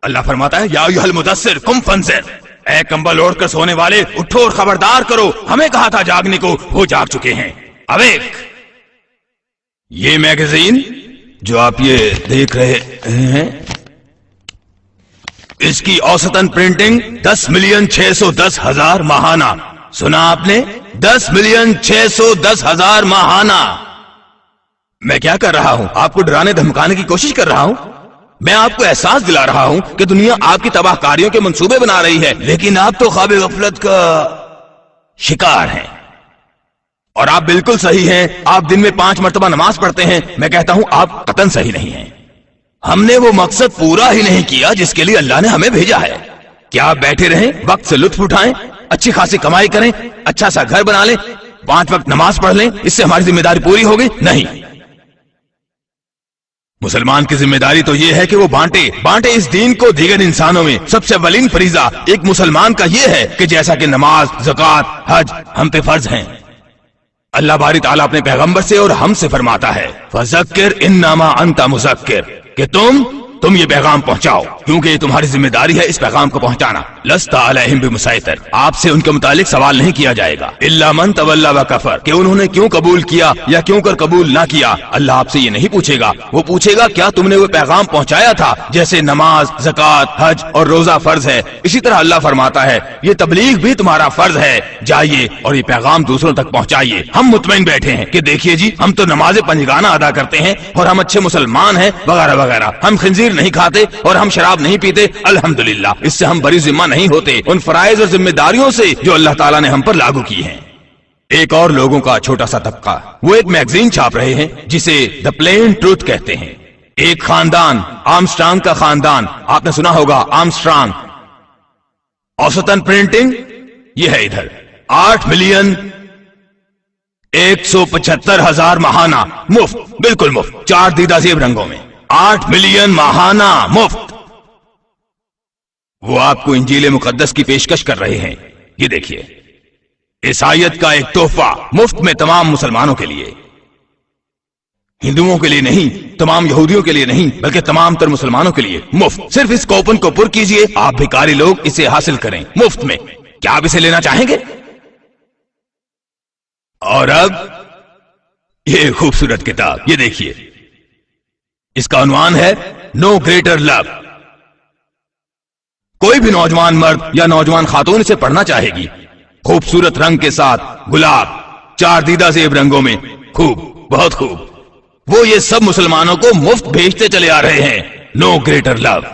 A: अल्लाह फरमाता है या अय्युहल मुदस्सिर कुम फंज़िर, ऐ कंबल ओढ़कर सोने वाले उठो और खबरदार करो। हमें कहा था जागने को, वो जाग चुके हैं। अवेक, ये मैगजीन जो आप ये देख रहे हैं, इसकी औसतन प्रिंटिंग 10,610,000 महाना। सुना आपने, 10,610,000 महाना। मैं क्या कर रहा हूं? आपको डराने धमकाने की कोशिश कर रहा हूं। मैं आपको एहसास दिला रहा हूं कि दुनिया आपकी तबाहकारियों के मंसूबे बना रही है, लेकिन आप तो ख्वाब गफलत का शिकार हैं। और आप बिल्कुल सही हैं, आप दिन में 5 मरतबा नमाज पढ़ते हैं। मैं कहता हूं आप कतन सही नहीं हैं। हमने वो मकसद पूरा ही नहीं किया जिसके लिए अल्लाह ने हमें भेजा है। क्या आप बैठे रहें, वक्त से लुत्फ उठाएं, अच्छी खासी कमाई करें, अच्छा सा घर बना लें, 5 वक्त नमाज पढ़ लें, इससे हमारी जिम्मेदारी पूरी हो गई? नहीं। मुसलमान की जिम्मेदारी तो यह है कि वो बांटे इस दीन को दीगर इंसानों में। सबसे अव्वलीन फरीजा एक मुसलमान का यह है कि जैसा कि नमाज, ज़कात, हज हम पे फर्ज हैं। अल्लाह बारी ताला अपने पैगंबर से और हमसे फरमाता है, फज़क्किर इन्नमा अंता मुज़क्किर, कि तुम तुम ये पैगाम पहुंचाओ, क्योंकि ये तुम्हारी जिम्मेदारी है इस पैगाम को पहुंचाना। लस्ता अलैहिम बिमुसैतिर, आपसे उनके मुतालिक सवाल नहीं किया जाएगा। इल्ला मन तवल्ला व कफर, कि उन्होंने क्यों कबूल किया या क्यों कर कबूल ना किया, अल्लाह आपसे ये नहीं पूछेगा। वो पूछेगा क्या तुमने वो पैगाम पहुंचाया था। जैसे नमाज, ज़कात, हज और रोजा फर्ज है, इसी तरह अल्लाह फरमाता है ये तबलीग भी तुम्हारा फर्ज है। जाइए और ये पैगाम दूसरों तक पहुंचाइए। हम मुतमईन बैठे हैं कि देखिए जी, हम तो नमाज़े पंजगाना अदा करते हैं और हम अच्छे मुसलमान हैं वगैरह वगैरह। हम खिंजीर नहीं खाते और हम शराब नहीं पीते, अल्हम्दुलिल्लाह। इससे हम बरी जिम्मा नहीं होते उन फराइज और जिम्मेदारियों से जो अल्लाह ताला ने हम पर लागू की हैं। एक और लोगों का छोटा सा तबका, वो एक मैगजीन छाप रहे हैं जिसे द प्लेन ट्रूथ कहते हैं। एक खानदान, आर्मस्ट्रांग का खानदान, आपने सुना होगा आर्मस्ट्रांग। औसतन प्रिंटिंग ये है इधर 8,175,000 माहाना मुफ्त, बिल्कुल मुफ्त, 4 दीदा जेब रंगों में 8 मिलियन माहाना मुफ्त। वो आपको इंजील मुकद्दस की पेशकश कर रहे हैं। ये देखिए, ईसाईयत का एक तोहफा मुफ्त में तमाम मुसलमानों के लिए, हिंदुओं के लिए नहीं, तमाम यहूदियों के लिए नहीं, बल्कि तमाम तर मुसलमानों के लिए मुफ्त। सिर्फ इस कूपन को पुर कीजिए, आप भिखारी लोग इसे हासिल करें मुफ्त में। क्या आप इसे लेना चाहेंगे? और अब ये खूबसूरत किताब, ये देखिए, इसका उन्वान है नो ग्रेटर लव। कोई भी नौजवान मर्द या नौजवान खातून इसे पढ़ना चाहेगी। खूबसूरत रंग के साथ गुलाब, 4 दीदा जेब रंगों में, खूब, बहुत खूब। वो ये सब मुसलमानों को मुफ्त भेजते चले आ रहे हैं। No greater love.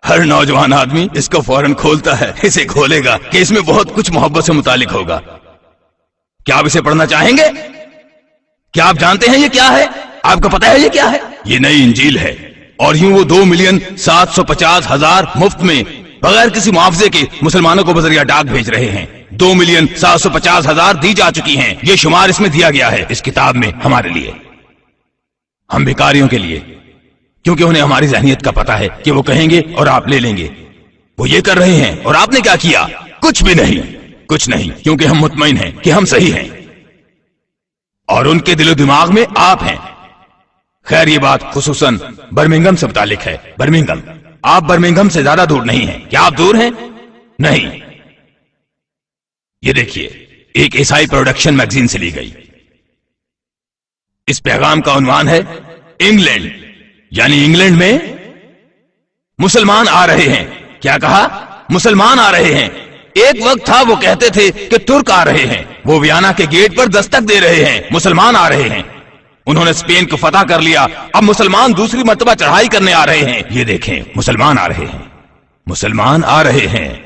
A: हर नौजवान आदमी इसको फौरन खोलता है, इसे खोलेगा कि इसमें बहुत कुछ मोहब्बत से मुतालिक होगा। क्या आप इसे पढ़ना चाहेंगे? क्या आप जानते हैं ये क्या है? आपको पता है ये क्या है? ये नई इंजील है और यूं वो 2,750,000 मुफ्त में बगैर किसी मुआवजे के मुसलमानों को बजरिया डाक भेज रहे हैं। 2,750,000 दी जा चुकी हैं। ये शुमार इसमें दिया गया है इस किताब में हमारे लिए, हम भिखारियों के लिए, क्योंकि उन्हें हमारी ज़हनियत का पता है कि वो कहेंगे और आप ले लेंगे। वो ये कर रहे हैं और आपने क्या किया? कुछ भी नहीं, कुछ नहीं, क्योंकि हम मुतमईन हैं कि हम सही हैं और उनके दिलो दिमाग में आप हैं। खैर, ये बात खुसूसन बर्मिंघम से मुतालिक है। बर्मिंघम, आप बर्मिंघम से ज्यादा दूर नहीं हैं। क्या आप दूर हैं? नहीं। ये देखिए, एक ईसाई प्रोडक्शन मैगजीन से ली गई। इस पैगाम का उन्वान है इंग्लैंड, यानी इंग्लैंड में मुसलमान आ रहे हैं। क्या कहा? मुसलमान आ रहे हैं। एक वक्त था वो कहते थे कि तुर्क आ रहे हैं। वो वियना के गेट पर दस्तक दे रहे हैं, मुसलमान आ रहे हैं। उन्होंने स्पेन को फतह कर लिया, अब मुसलमान दूसरी मर्तबा चढ़ाई करने आ रहे हैं। ये देखें, मुसलमान आ रहे हैं, मुसलमान आ रहे हैं।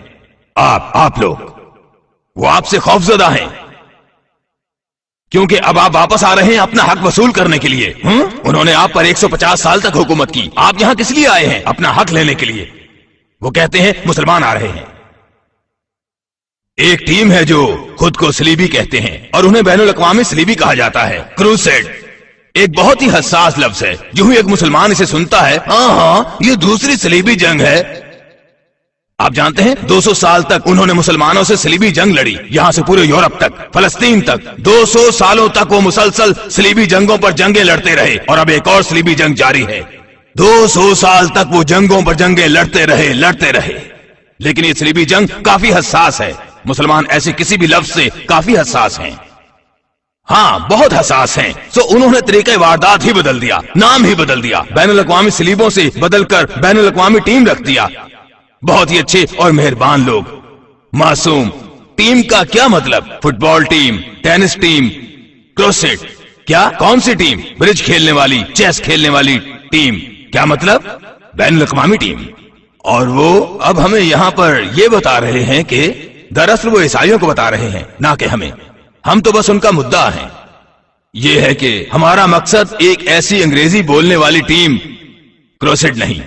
A: आप लोग, वो आपसे खौफजदा हैं, क्योंकि अब आप वापस आ रहे हैं अपना हक वसूल करने के लिए। उन्होंने आप पर 150 साल तक हुकूमत की। आप यहां किस लिए आए हैं? अपना हक लेने के लिए। वो कहते हैं मुसलमान आ रहे हैं। एक टीम है जो खुद को सलीबी कहते हैं और उन्हें बैनुल अक़वामी सलीबी कहा जाता है। क्रूसेड एक बहुत ही हसास लफ्ज है। जो ही एक मुसलमान इसे सुनता है, हाँ, ये दूसरी सलीबी जंग है। आप जानते हैं 200 साल तक उन्होंने मुसलमानों से सलीबी जंग लड़ी, यहां से पूरे यूरोप तक, फलस्तीन तक। 200 सालों तक वो मुसलसल सलीबी जंगों पर जंगें लड़ते रहे और अब एक और सलीबी जंग जारी है। 200 साल तक वो जंगों पर जंगें लड़ते रहे। लेकिन ये सलीबी जंग काफी हसास है। मुसलमान ऐसे किसी भी लफ्ज से काफी हसास हैं, हाँ, बहुत हसास हैं। सो उन्होंने तरीके वारदात ही बदल दिया, नाम ही बदल दिया, बैनुल अक़वामी सलीबों से बदलकर बैनुल अक़वामी टीम रख दिया। बहुत ही अच्छे और मेहरबान लोग, मासूम। टीम का क्या मतलब? Football team, tennis team, croquet. क्या? कौन सी टीम? ब्रिज खेलने वाली, चेस खेलने वाली टीम। क्या मतलब? बैनुल अक़वामी टीम। और वो अब हमें यहां पर ये बता रहे हैं कि दरअसल वो ईसाइयों को बता रहे हैं, ना कि हमें। हम तो बस उनका मुद्दा हैं। ये है कि हमारा मकसद एक ऐसी अंग्रेजी बोलने वाली टीम, क्रोसेट नहीं,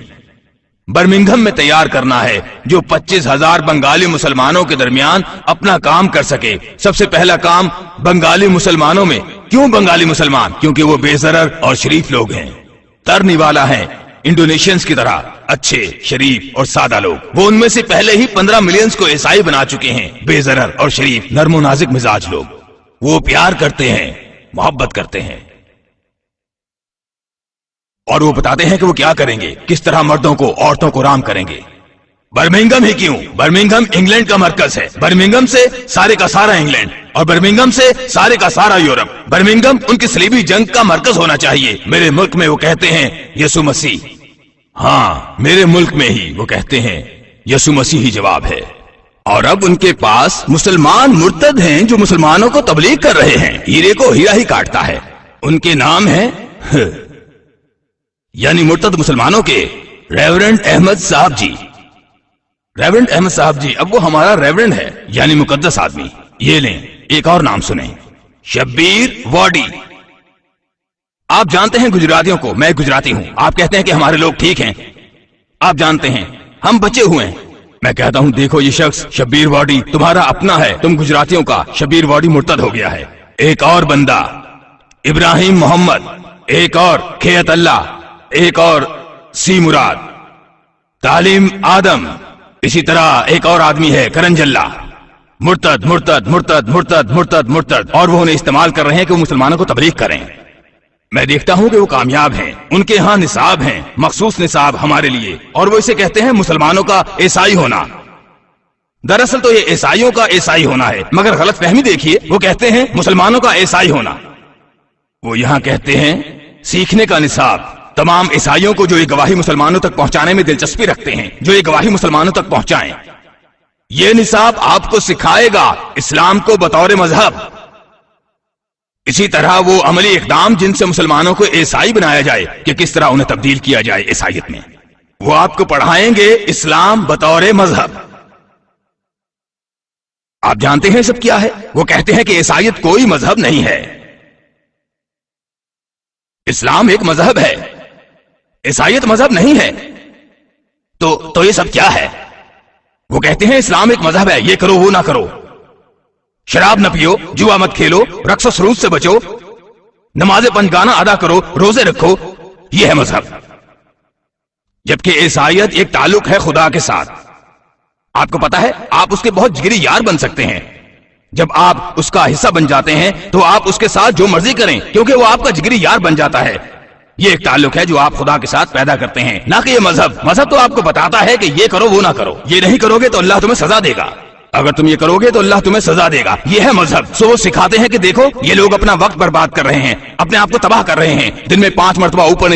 A: बर्मिंघम में तैयार करना है जो 25,000 बंगाली मुसलमानों के दरमियान अपना काम कर सके। सबसे पहला काम बंगाली मुसलमानों में। क्यों बंगाली मुसलमान? क्योंकि वो बेज़रर और शरीफ लोग हैं, तरनी वाला हैं, इंडोनेशियंस की तरह अच्छे, शरीफ और सादा लोग। वो उनमें से पहले ही 15 मिलियन को ईसाई बना चुके हैं। बेज़रर और शरीफ, नर्मो नाजिक मिजाज लोग। वो प्यार करते हैं, मोहब्बत करते हैं। और वो बताते हैं कि वो क्या करेंगे, किस तरह मर्दों को औरतों को राम करेंगे। बर्मिंघम ही क्यों, बर्मिंघम इंग्लैंड का मरकज है। बर्मिंघम से सारे का सारा इंग्लैंड और बर्मिंघम से सारे का सारा यूरोप। बर्मिंघम उनकी सलीबी जंग का मरकज होना चाहिए। मेरे मुल्क में वो कहते हैं यीशु मसीह। हाँ, मेरे मुल्क में ही वो कहते हैं यीशु मसीह ही जवाब है। और अब उनके पास मुसलमान मुर्तद हैं जो मुसलमानों को तबलीग कर रहे हैं। हीरे को हीरा ही काटता है। उनके नाम है यानी मुर्तद मुसलमानों के रेवरेंड अहमद साहब जी। रेवरेंड अहमद साहब जी, अब वो हमारा रेवरेंड है यानी मुकद्दस आदमी। ये लें एक और नाम सुने, शब्बीर वाडी। आप जानते हैं गुजरातियों को, मैं गुजराती हूं। आप कहते हैं कि हमारे लोग ठीक हैं। आप जानते हैं हम बचे हुए हैं। मैं कहता हूं देखो ये शख्स शब्बीर वाडी तुम्हारा अपना है, तुम गुजरातियों का। शब्बीर वाडी मुर्तद हो गया है। एक और बंदा इब्राहिम मोहम्मद, एक और खेत अल्लाह, एक और सी मुराद, तालीम आदम। इसी तरह एक और आदमी है करंजल्ला। मुर्तद मुर्तद मुर्तद मुर्तद मुर्तद मुर्तद, और वो उन्हें इस्तेमाल कर रहे हैं कि वो मुसलमानों को तबलीग करें। मैं देखता हूं कि वो कामयाब हैं। उनके यहां निसाब हैं, मखसूस निसाब हमारे लिए, और वो इसे कहते हैं मुसलमानों का ईसाई होना। दरअसल तो ये ईसाइयों का ईसाई होना है, मगर गलत फहमी देखिए, वो कहते हैं मुसलमानों का ईसाई होना। वो यहां कहते हैं सीखने का निसाब। तमाम ईसाइयों को जो ये गवाही मुसलमानों तक पहुंचाने में दिलचस्पी रखते हैं, जो ये गवाही मुसलमानों तक पहुंचाएं, ये निसाब आपको सिखाएगा इस्लाम को बतौर मजहब। इसी तरह वो अमली इकदाम जिनसे मुसलमानों को ईसाई बनाया जाए कि किस तरह उन्हें तब्दील किया जाए ईसाइयत में, वो आपको पढ़ाएंगे इस्लाम बतौर मजहब। आप जानते हैं सब क्या है? वो कहते हैं कि ईसाइयत कोई मजहब नहीं है, इस्लाम एक मजहब है, ईसाइयत मजहब नहीं है। तो ये सब क्या है? वो कहते हैं इस्लाम एक मजहब है, ये करो वो ना करो, शराब न पियो, जुआ मत खेलो, रक्स सरूद से बचो, नमाज पंजगाना अदा करो, रोजे रखो, ये है मजहब। जबकि ईसाइयत एक ताल्लुक है खुदा के साथ। आपको पता है आप उसके बहुत जिगरी यार बन सकते हैं। जब आप उसका हिस्सा बन जाते हैं तो आप उसके साथ जो मर्जी करें, क्योंकि वो आपका जिगरी यार बन जाता है। ये एक ताल्लुक है जो आप खुदा के साथ पैदा करते हैं, ना कि ये मजहब। मजहब तो आपको बताता है कि ये करो वो ना करो, ये नहीं करोगे तो अल्लाह तुम्हें सजा देगा, अगर तुम ये करोगे तो अल्लाह तुम्हें सजा देगा। ये है मजहब। सो वो सिखाते हैं कि देखो ये लोग अपना वक्त बर्बाद कर रहे हैं, अपने आप को तबाह कर रहे हैं। दिन में 5 मरतबा ऊपर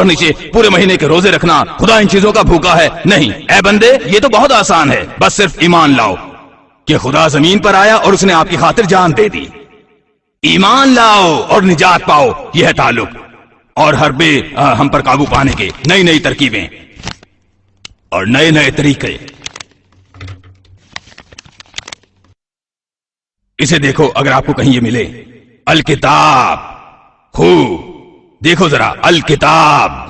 A: नीचे पूरे महीने के रोजे रखना, खुदा इन चीजों का भूखा है। नहीं ऐ बंदे, ये तो बहुत आसान है, बस सिर्फ ईमान लाओ कि खुदा जमीन पर आया और उसने आपकी खातिर जान दे दी। ईमान लाओ और निजात पाओ, यह है ताल्लुक। और हर बे हम पर काबू पाने के नई नई तरकीबें और नए नए तरीके। इसे देखो अगर आपको कहीं ये मिले, अल किताब, देखो जरा अल किताब।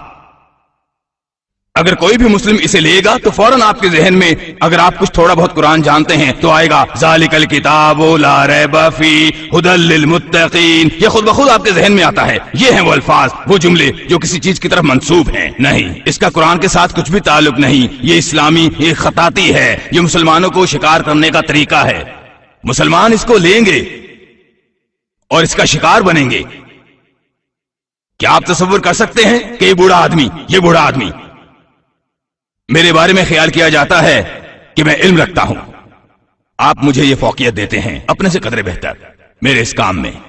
A: अगर कोई भी मुस्लिम इसे लेगा तो फौरन आपके जहन में, अगर आप कुछ थोड़ा बहुत कुरान जानते हैं, तो आएगा ज़ालिकल किताबु ला रैब फी हुदल लिल मुत्तकीन। ये खुद ब खुद आपके जहन में आता है। ये हैं वो अल्फाज, वो जुमले जो किसी चीज की तरफ मंसूब हैं। नहीं, इसका कुरान के साथ कुछ भी ताल्लुक नहीं। ये इस्लामी एक खताती है, ये मुसलमानों को शिकार करने का तरीका है। मुसलमान इसको लेंगे और इसका शिकार बनेंगे। क्या आप तसव्वुर कर सकते हैं कि ये बूढ़ा आदमी मेरे बारे में ख्याल किया जाता है कि मैं इल्म रखता हूं, आप मुझे ये फौकियत देते हैं अपने से कदरे बेहतर मेरे इस काम में।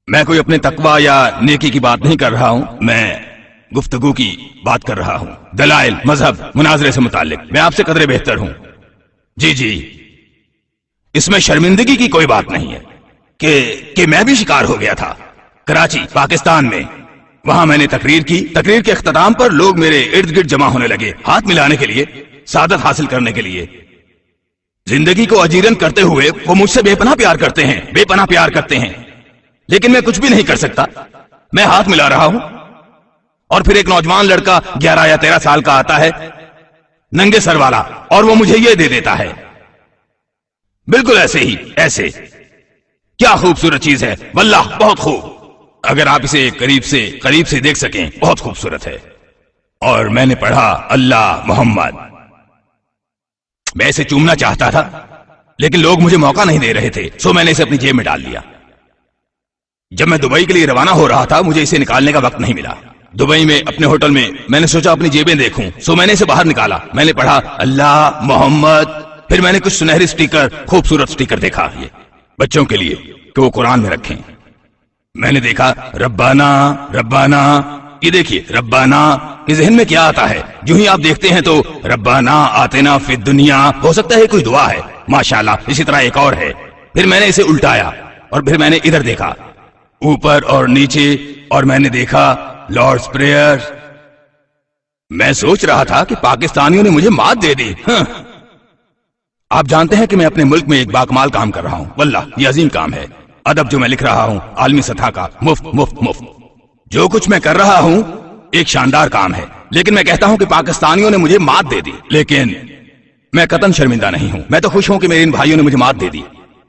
A: मैं कोई अपने तकवा या नेकी की बात नहीं कर रहा हूं, मैं गुफ्तगू की बात कर रहा हूं, दलाइल, मजहब, मुनाजरे से मुताल्लिक। मैं आपसे कदरे बेहतर हूं। जी, इसमें शर्मिंदगी की कोई बात नहीं है कि मैं भी शिकार हो गया था कराची पाकिस्तान में। वहां मैंने तकरीर की। तकरीर के इख्तिताम पर लोग मेरे इर्द गिर्द जमा होने लगे, हाथ मिलाने के लिए, सादत हासिल करने के लिए। जिंदगी को अजीरन करते हुए वो मुझसे बेपनाह प्यार करते हैं, लेकिन मैं कुछ भी नहीं कर सकता। मैं हाथ मिला रहा हूं और फिर एक नौजवान लड़का 11 या 13 साल का आता है, नंगे सर वाला, और वो मुझे ये दे देता है। बिल्कुल ऐसे। क्या खूबसूरत चीज है, वल्लाह बहुत खूब। अगर आप इसे करीब से देख सकें, बहुत खूबसूरत है। और मैंने पढ़ा अल्लाह मोहम्मद। मैं इसे चूमना चाहता था, लेकिन लोग मुझे मौका नहीं दे रहे थे, सो मैंने इसे अपनी जेब में डाल लिया। जब मैं दुबई के लिए रवाना हो रहा था मुझे इसे निकालने का वक्त नहीं मिला। दुबई में अपने होटल में मैंने सोचा अपनी जेबें देखूं, सो मैंने इसे बाहर निकाला। मैंने पढ़ा अल्लाह मोहम्मद, फिर मैंने कुछ सुनहरी स्टिकर, खूबसूरत स्टिकर देखा ये बच्चों के लिए कि वो कुरान में रखें। मैंने देखा रब्बाना रब्बाना, ये देखिए रब्बाना के जहन में क्या आता है? जो ही आप देखते हैं तो रब्बाना आतेना फिद दुनिया, हो सकता है कोई दुआ है, माशाल्लाह। इसी तरह एक और है। फिर मैंने इसे उल्टाया और फिर मैंने इधर देखा, ऊपर और नीचे, और मैंने देखा लॉर्ड्स प्रेयर। मैं सोच रहा था कि पाकिस्तानियों ने मुझे मात दे दी। आप जानते हैं कि मैं अपने मुल्क में एक बाकमाल काम कर रहा हूं। वल्लाह ये अजीम काम है। अदब जो मैं लिख रहा हूं आलमी सतह का, मुफ्त मुफ्त मुफ्त। जो कुछ मैं कर रहा हूं एक शानदार काम है, लेकिन मैं कहता हूं कि पाकिस्तानियों ने मुझे मात दे दी। लेकिन मैं कतन शर्मिंदा नहीं हूं। मैं तो खुश हूं कि मेरे इन भाइयों ने मुझे मात दे दी।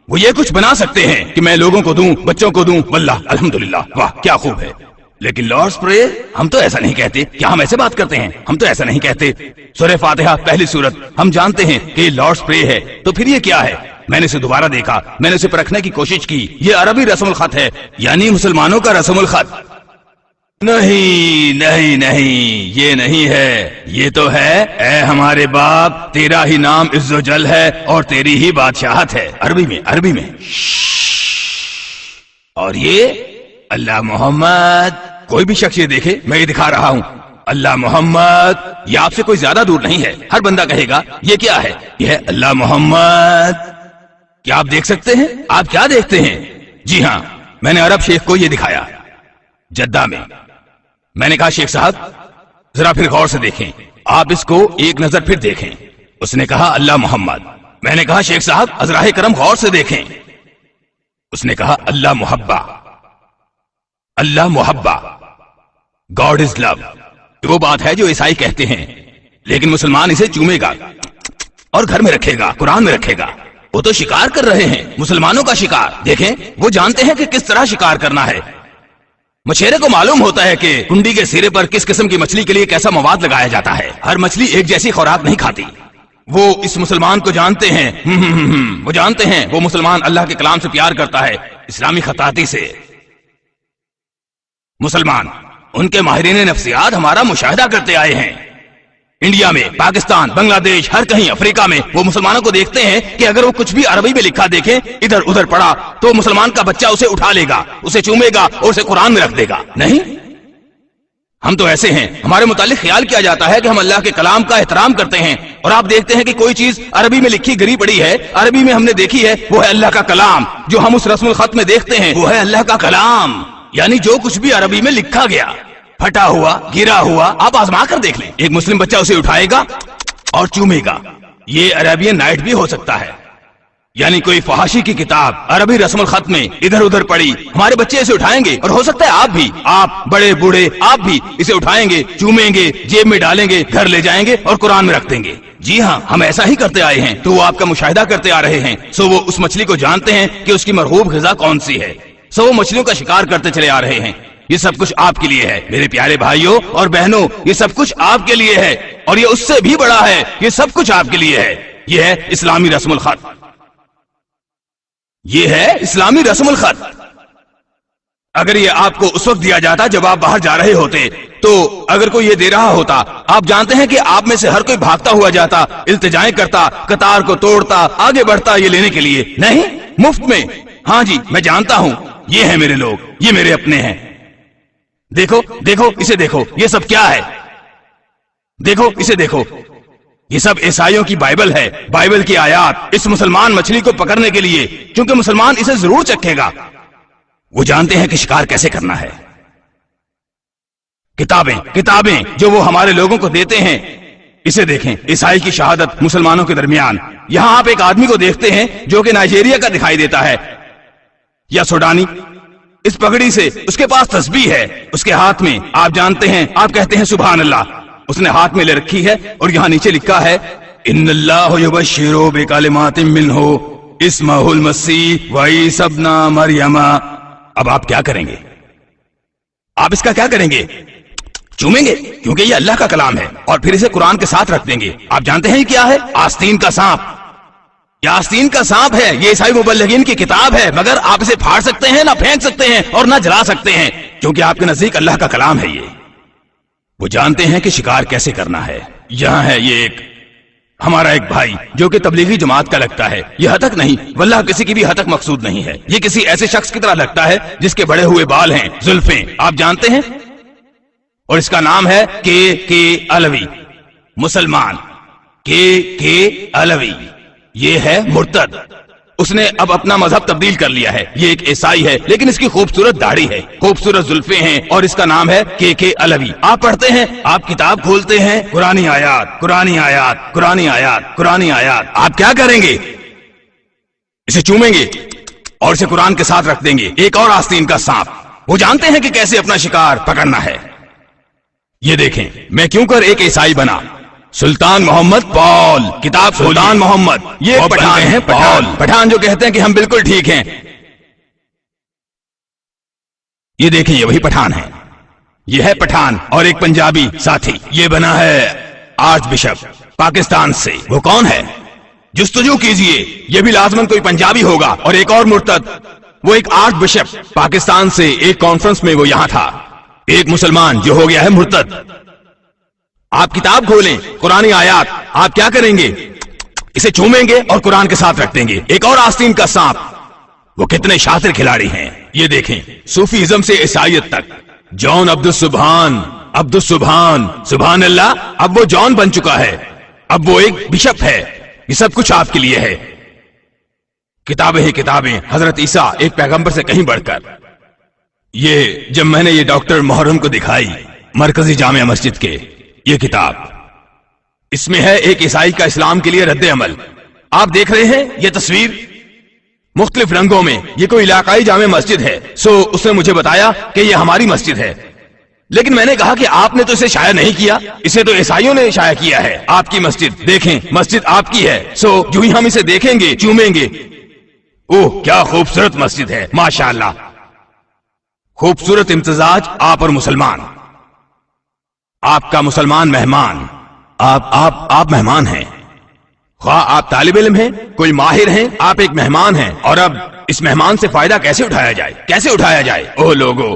A: वो ये कुछ बना सकते हैं कि मैं लोगों को दूं, बच्चों को दूं। वल्लाह अल्हम्दुलिल्लाह, वाह क्या खूब है। लेकिन लॉर्ड्स प्रेयर हम तो ऐसा नहीं कहते। क्या हम ऐसे बात करते हैं? हम तो ऐसा नहीं कहते। सूरह फातिहा पहली सूरत हम जानते हैं कि लॉर्ड्स प्रेयर है, तो फिर ये क्या है? मैंने इसे दोबारा देखा, मैंने इसे परखने की कोशिश की। ये अरबी रस्मुल खत है, यानी मुसलमानों का रस्मुल खत। नहीं नहीं नहीं, ये नहीं है। ये तो है ए हमारे बाप, तेरा ही नाम इज्जो जल है और तेरी ही बादशाहत है। अरबी में, अरबी में। और ये अल्लाह मोहम्मद। कोई भी शख्स ये देखे, मैं ये दिखा रहा हूं अल्लाह मोहम्मद। ये आपसे कोई ज्यादा दूर नहीं है। हर बंदा कहेगा ये क्या है? ये है अल्लाह मोहम्मद। क्या आप देख सकते हैं? आप क्या देखते हैं? जी हां, मैंने अरब शेख को ये दिखाया जद्दा में। मैंने कहा शेख साहब जरा फिर गौर से देखें, आप इसको एक नजर फिर देखें। उसने कहा अल्लाह मोहम्मद। मैंने कहा शेख साहब अजराहे करम गौर से देखें। उसने कहा अल्लाह मुहब्बा, अल्लाह मुहब्बा, गॉड इज लव। वो बात है जो ईसाई कहते हैं, लेकिन मुसलमान इसे चूमेगा और घर में रखेगा, कुरान में रखेगा। वो तो शिकार कर रहे हैं, मुसलमानों का शिकार। देखें वो जानते हैं कि किस तरह शिकार करना है। मछेरे को मालूम होता है कि कुंडी के सिरे पर किस किस्म की मछली के लिए कैसा मवाद लगाया जाता है। हर मछली एक जैसी खुराक नहीं खाती। वो इस मुसलमान को जानते हैं। वो जानते हैं वो मुसलमान अल्लाह के कलाम से प्यार करता है, इस्लामी खताती से। मुसलमान उनके माहिरीन नफ्सियात हमारा मुशाहिदा करते आए हैं। इंडिया में, पाकिस्तान, बांग्लादेश, हर कहीं अफ्रीका में वो मुसलमानों को देखते हैं कि अगर वो कुछ भी अरबी में लिखा देखे, इधर उधर पड़ा, तो मुसलमान का बच्चा उसे उठा लेगा, उसे चूमेगा और उसे कुरान में रख देगा। नहीं, हम तो ऐसे हैं। हमारे मुतालिक ख्याल किया जाता है कि हम अल्लाह के कलाम का एहतराम करते हैं, और आप देखते हैं कि कोई चीज अरबी में लिखी गिरी पड़ी है, अरबी में हमने देखी है, वो है अल्लाह का कलाम। जो हम उस रस्मुल खत में देखते हैं वो है अल्लाह का कलाम, यानी जो कुछ भी अरबी में लिखा गया, फटा हुआ, गिरा हुआ, आप आजमा कर देख लें। एक मुस्लिम बच्चा उसे उठाएगा और चूमेगा। ये अरेबियन नाइट भी हो सकता है, यानी कोई फहाशी की किताब अरबी रस्मुल खत में इधर उधर पड़ी, हमारे बच्चे इसे उठाएंगे, और हो सकता है आप भी, आप बड़े बूढ़े, आप भी इसे उठाएंगे, चूमेंगे, जेब में डालेंगे, घर ले जाएंगे और कुरान में रख देंगे। जी हाँ, हम ऐसा ही करते आए हैं। तो वो आपका मुशाहिदा करते आ रहे हैं, सो वो उस मछली को जानते हैं कि उसकी मरगूब ग़िज़ा कौन सी है, सो वो मछलियों का शिकार करते चले आ रहे हैं। ये सब कुछ आपके लिए है मेरे प्यारे भाइयों और बहनों, ये सब कुछ आपके लिए है, और ये उससे भी बड़ा है। ये सब कुछ आपके लिए है। ये है इस्लामी रस्मुल खत, ये है इस्लामी रस्मुल खत। अगर ये आपको उस वक्त दिया जाता जब आप बाहर जा रहे होते, तो अगर कोई ये दे रहा होता, आप जानते हैं कि आप में से हर कोई भागता हुआ जाता, इल्तिजाएं करता, कतार को तोड़ता, आगे बढ़ता ये लेने के लिए। नहीं, मुफ्त में। हाँ जी, मैं जानता हूं, ये है मेरे लोग, ये मेरे अपने हैं। देखो देखो, इसे देखो, ये सब क्या है? देखो इसे देखो, ये सब ईसाइयों की बाइबल है, बाइबल की आयात, इस मुसलमान मछली को पकड़ने के लिए, क्योंकि मुसलमान इसे जरूर चखेगा। वो जानते हैं कि शिकार कैसे करना है। किताबें किताबें जो वो हमारे लोगों को देते हैं, इसे देखें, ईसाई की शहादत मुसलमानों के दरमियान। यहां आप एक आदमी को देखते हैं जो कि नाइजीरिया का दिखाई देता है या सूडानी। इस पगड़ी से उसके पास तस्बीह है, उसके हाथ में, आप जानते हैं, आप कहते हैं सुभान अल्लाह, उसने हाथ में ले रखी है, और यहां नीचे लिखा है इन्नल्लाहु युबश्शिरु बिकलिमातिन मिन्हु इस्मुहुल मसीह व ईसा इब्न मरियम। अब आप क्या करेंगे? आप इसका क्या करेंगे? चूमेंगे, क्योंकि ये अल्लाह का कलाम है, और फिर इसे कुरान के साथ रख देंगे। आप जानते हैं क्या है? आस्तीन का सांप। यासीन का सांप है, ये ईसाई मुबल्लिगीन की किताब है, मगर आप इसे फाड़ सकते हैं, ना फेंक सकते हैं और ना जला सकते हैं, क्योंकि आपके नजदीक अल्लाह का कलाम है। ये वो जानते हैं कि शिकार कैसे करना है। यहाँ है ये हमारा एक भाई जो कि तबलीगी जमात का लगता है। ये हतक नहीं, वल्लाह किसी की भी हतक मकसूद नहीं है। ये किसी ऐसे शख्स की तरह लगता है जिसके बड़े हुए बाल हैं, जुल्फें, आप जानते हैं, और इसका नाम है के अलवी, मुसलमान के अलवी। ये है मुर्तद। उसने अब अपना मजहब तब्दील कर लिया है। ये एक ईसाई है, लेकिन इसकी खूबसूरत दाढ़ी है, खूबसूरत जुल्फे हैं, और इसका नाम है के अलवी। आप पढ़ते हैं, आप किताब खोलते हैं, कुरानी आयात, कुरानी आयात, कुरानी आयात, कुरानी आयात। आप क्या करेंगे? इसे चूमेंगे और इसे कुरान के साथ रख देंगे। एक और आस्तीन का सांप। वो जानते हैं कि कैसे अपना शिकार पकड़ना है। ये देखें, मैं क्यों कर एक ईसाई बना। सुल्तान मोहम्मद पॉल, किताब सुल्तान मोहम्मद। ये पठान हैं, पठान जो कहते हैं कि हम बिल्कुल ठीक हैं। ये देखें, ये वही पठान है। ये है पठान और एक पंजाबी साथी। ये बना है आर्च बिशप पाकिस्तान से। वो कौन है? जुस्तजू कीजिए, ये भी लाजमन कोई पंजाबी होगा। और एक और मुर्तद, वो एक आर्च बिशप पाकिस्तान से। एक कॉन्फ्रेंस में वो यहां था। एक मुसलमान जो हो गया है मुर्तद। आप किताब खोलें, कुरानी आयात। आप क्या करेंगे? इसे चूमेंगे और कुरान के साथ रख देंगे। एक और आस्तीन का सांप। वो कितने शातिर खिलाड़ी हैं। ये देखें, सूफीज्म से ईसाइयत तक। जॉन अब्दुस्सुभान, सुभान अल्लाह। अब वो जॉन बन चुका है, अब वो एक बिशप है। ये सब कुछ आपके लिए है। किताबें ही किताबें, हजरत ईसा एक पैगंबर से कहीं बढ़कर। ये जब मैंने ये डॉक्टर मुहर्रम को दिखाई मरकजी जामिया मस्जिद के, ये किताब, इसमें है एक ईसाई का इस्लाम के लिए रद्द अमल। आप देख रहे हैं ये तस्वीर मुख्तलिफ रंगों में। ये कोई इलाकाई जामे मस्जिद है। सो उसने मुझे बताया कि ये हमारी मस्जिद है, लेकिन मैंने कहा कि आपने तो इसे शाया नहीं किया, इसे तो ईसाइयों ने शाया किया है। आपकी मस्जिद देखें, मस्जिद आपकी है। सो जो ही हम इसे देखेंगे चूमेंगे। ओह क्या खूबसूरत मस्जिद है, माशाअल्लाह। खूबसूरत इम्तिजाज आप और मुसलमान। आपका मुसलमान मेहमान। आप मेहमान हैं। ख्वाह आप तालिब इल्म हैं, कोई माहिर हैं, आप एक मेहमान हैं। और अब इस मेहमान से फायदा कैसे उठाया जाए, कैसे उठाया जाए? ओह लोगो,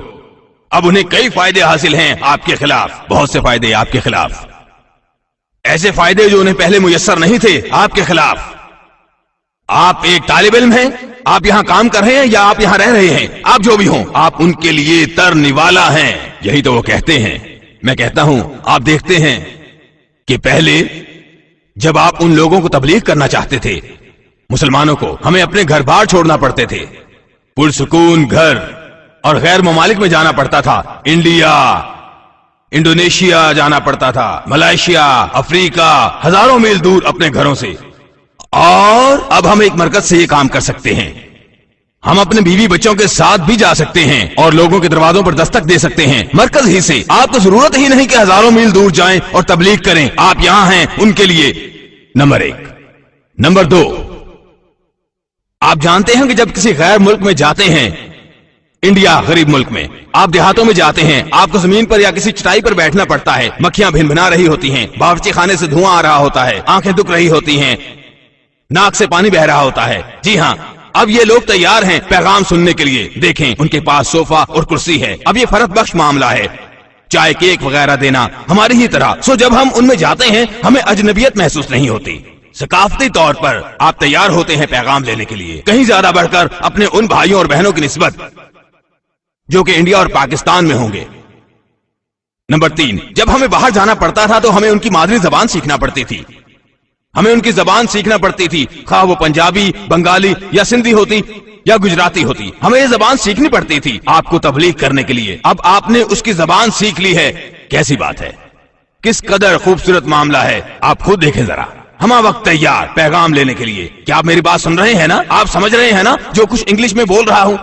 A: अब उन्हें कई फायदे हासिल हैं आपके खिलाफ, बहुत से फायदे आपके खिलाफ, ऐसे फायदे जो उन्हें पहले मुयस्सर नहीं थे आपके खिलाफ। आप एक तालिब इल्म हैं, आप यहां काम कर रहे हैं या आप यहां रह रहे हैं, आप जो भी हों, आप उनके लिए तरनिवाला हैं। यही तो वो कहते हैं। मैं कहता हूं, आप देखते हैं कि पहले जब आप उन लोगों को तबलीग करना चाहते थे, मुसलमानों को, हमें अपने घर बार छोड़ना पड़ते थे, पुरसुकून घर, और गैर ममालिक में जाना पड़ता था। इंडिया, इंडोनेशिया जाना पड़ता था, मलेशिया, अफ्रीका, हजारों मील दूर अपने घरों से। और अब हम एक मरकज से ये काम कर सकते हैं। हम अपने बीवी बच्चों के साथ भी जा सकते हैं और लोगों के दरवाजों पर दस्तक दे सकते हैं मरकज ही से। आपको जरूरत ही नहीं कि हजारों मील दूर जाएं और तबलीग करें। आप यहां हैं उनके लिए। नंबर 1। नंबर 2, आप जानते हैं कि जब किसी गैर मुल्क में जाते हैं, इंडिया गरीब मुल्क में, आप देहातों में जाते हैं, आपको जमीन पर या किसी चटाई पर बैठना पड़ता है। मक्खियां भिनभिना रही होती हैं, बावर्ची खाने से धुआं आ रहा होता है, आंखें दुख रही होती हैं, नाक से पानी बह रहा होता है। जी हां, अब ये लोग तैयार हैं पैगाम सुनने के लिए। देखें, उनके पास सोफा और कुर्सी है। अब ये फर्क बख्श मामला है, चाय केक वगैरह देना हमारी ही तरह। सो जब हम उनमें जाते हैं हमें अजनबियत महसूस नहीं होती। सकाफती तौर पर आप तैयार होते हैं पैगाम लेने के लिए, कहीं ज्यादा बढ़कर अपने उन भाइयों और बहनों की निस्बत जो कि इंडिया और पाकिस्तान में होंगे। नंबर 3, जब हमें बाहर जाना पड़ता था तो हमें उनकी मादरी जबान सीखना पड़ती थी। हमें उनकी जबान सीखना पड़ती थी, खा वो पंजाबी, बंगाली या सिंधी होती या गुजराती होती। हमें ये जबान सीखनी पड़ती थी आपको तबलीग करने के लिए। अब आपने उसकी जबान सीख ली है, कैसी बात है, किस कदर खूबसूरत मामला है। आप खुद देखें जरा। हम वक्त तैयार पैगाम लेने के लिए। क्या आप मेरी बात सुन रहे हैं ना? आप समझ रहे हैं ना जो कुछ इंग्लिश में बोल रहा हूं?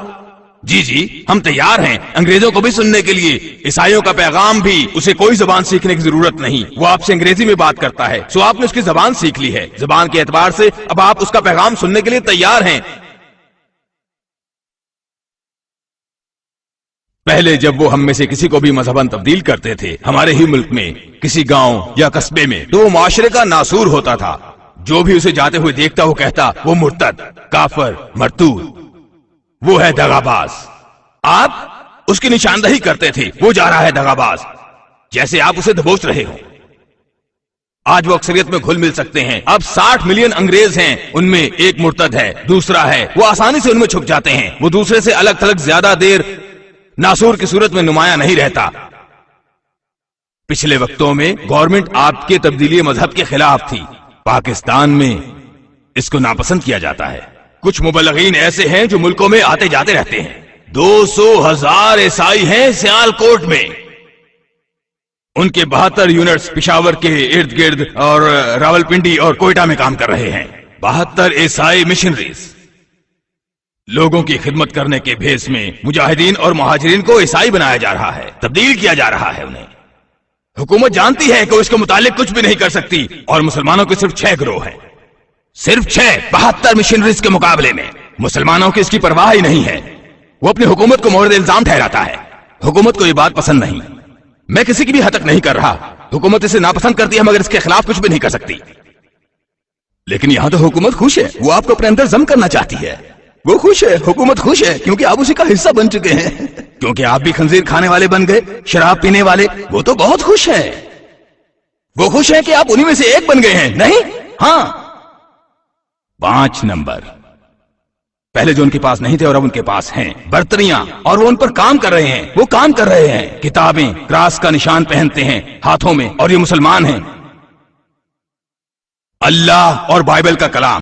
A: जी जी, हम तैयार हैं अंग्रेजों को भी सुनने के लिए। ईसाइयों का पैगाम भी, उसे कोई जबान सीखने की जरूरत नहीं, वो आपसे अंग्रेजी में बात करता है। सो आपने उसकी जबान सीख ली है। जबान के एतबार से अब आप उसका पैगाम सुनने के लिए तैयार हैं। पहले जब वो हम में से किसी को भी मजहबन तब्दील करते थे हमारे ही मुल्क में, किसी गांव या कस्बे में, तो वो माशरे का नासूर होता था। जो भी उसे जाते हुए देखता वो कहता वो मुर्तद, काफर, मरतूद, वो है दगाबाज। आप उसकी निशानदही करते थे, वो जा रहा है दगाबाज, जैसे आप उसे दबोच रहे हो। आज वो अक्सरियत में घुल मिल सकते हैं। अब 60 मिलियन अंग्रेज हैं, उनमें एक मुर्तद है, दूसरा है, वो आसानी से उनमें छुप जाते हैं। वो दूसरे से अलग थलग ज्यादा देर नासूर की सूरत में नुमाया नहीं रहता। पिछले वक्तों में गवर्नमेंट आपके तब्दीली मजहब के खिलाफ थी। पाकिस्तान में इसको नापसंद किया जाता है। कुछ मुबल्लिगीन ऐसे हैं जो मुल्कों में आते जाते रहते हैं। 200,000 ईसाई हैं सियालकोट में। उनके 72 यूनिट्स पिशावर के इर्द गिर्द और रावलपिंडी और कोयटा में काम कर रहे हैं। 72 ईसाई मिशनरीज लोगों की खिदमत करने के भेस में मुजाहिदीन और मुहाजिरीन को ईसाई बनाया जा रहा है, तब्दील किया जा रहा है उन्हें। हुकूमत जानती है कि उसके मुतालिक कुछ भी नहीं कर सकती, और मुसलमानों के सिर्फ 6 गिरोह हैं, सिर्फ 6 72 मिशनरीज के मुकाबले में। मुसलमानों की इसकी परवाह ही नहीं है। वो अपनी हुकूमत को मोहरद इल्जाम ठहराता है। हुकूमत को ये बात पसंद नहीं। मैं किसी की भी हद तक नहीं कर रहा, हुकूमत इसे नापसंद करती है, मगर इसके खिलाफ कुछ भी नहीं कर सकती। लेकिन यहां तो हुकूमत खुश है, वो आपको अपने अंदर जम करना चाहती है। वो खुश है, हुकूमत खुश है, क्योंकि आप उसी का हिस्सा बन चुके हैं। क्योंकि आप भी खंजीर खाने वाले बन गए, शराब पीने वाले। वो तो बहुत खुश है। वो खुश है कि आप उन्हीं में से एक बन गए हैं। नहीं, हाँ, 5 नंबर पहले जो उनके पास नहीं थे और अब उनके पास हैं, बर्तनियां, और वो उन पर काम कर रहे हैं। वो काम कर रहे हैं। किताबें क्रास का निशान पहनते हैं हाथों में, और ये मुसलमान हैं। अल्लाह और बाइबल का कलाम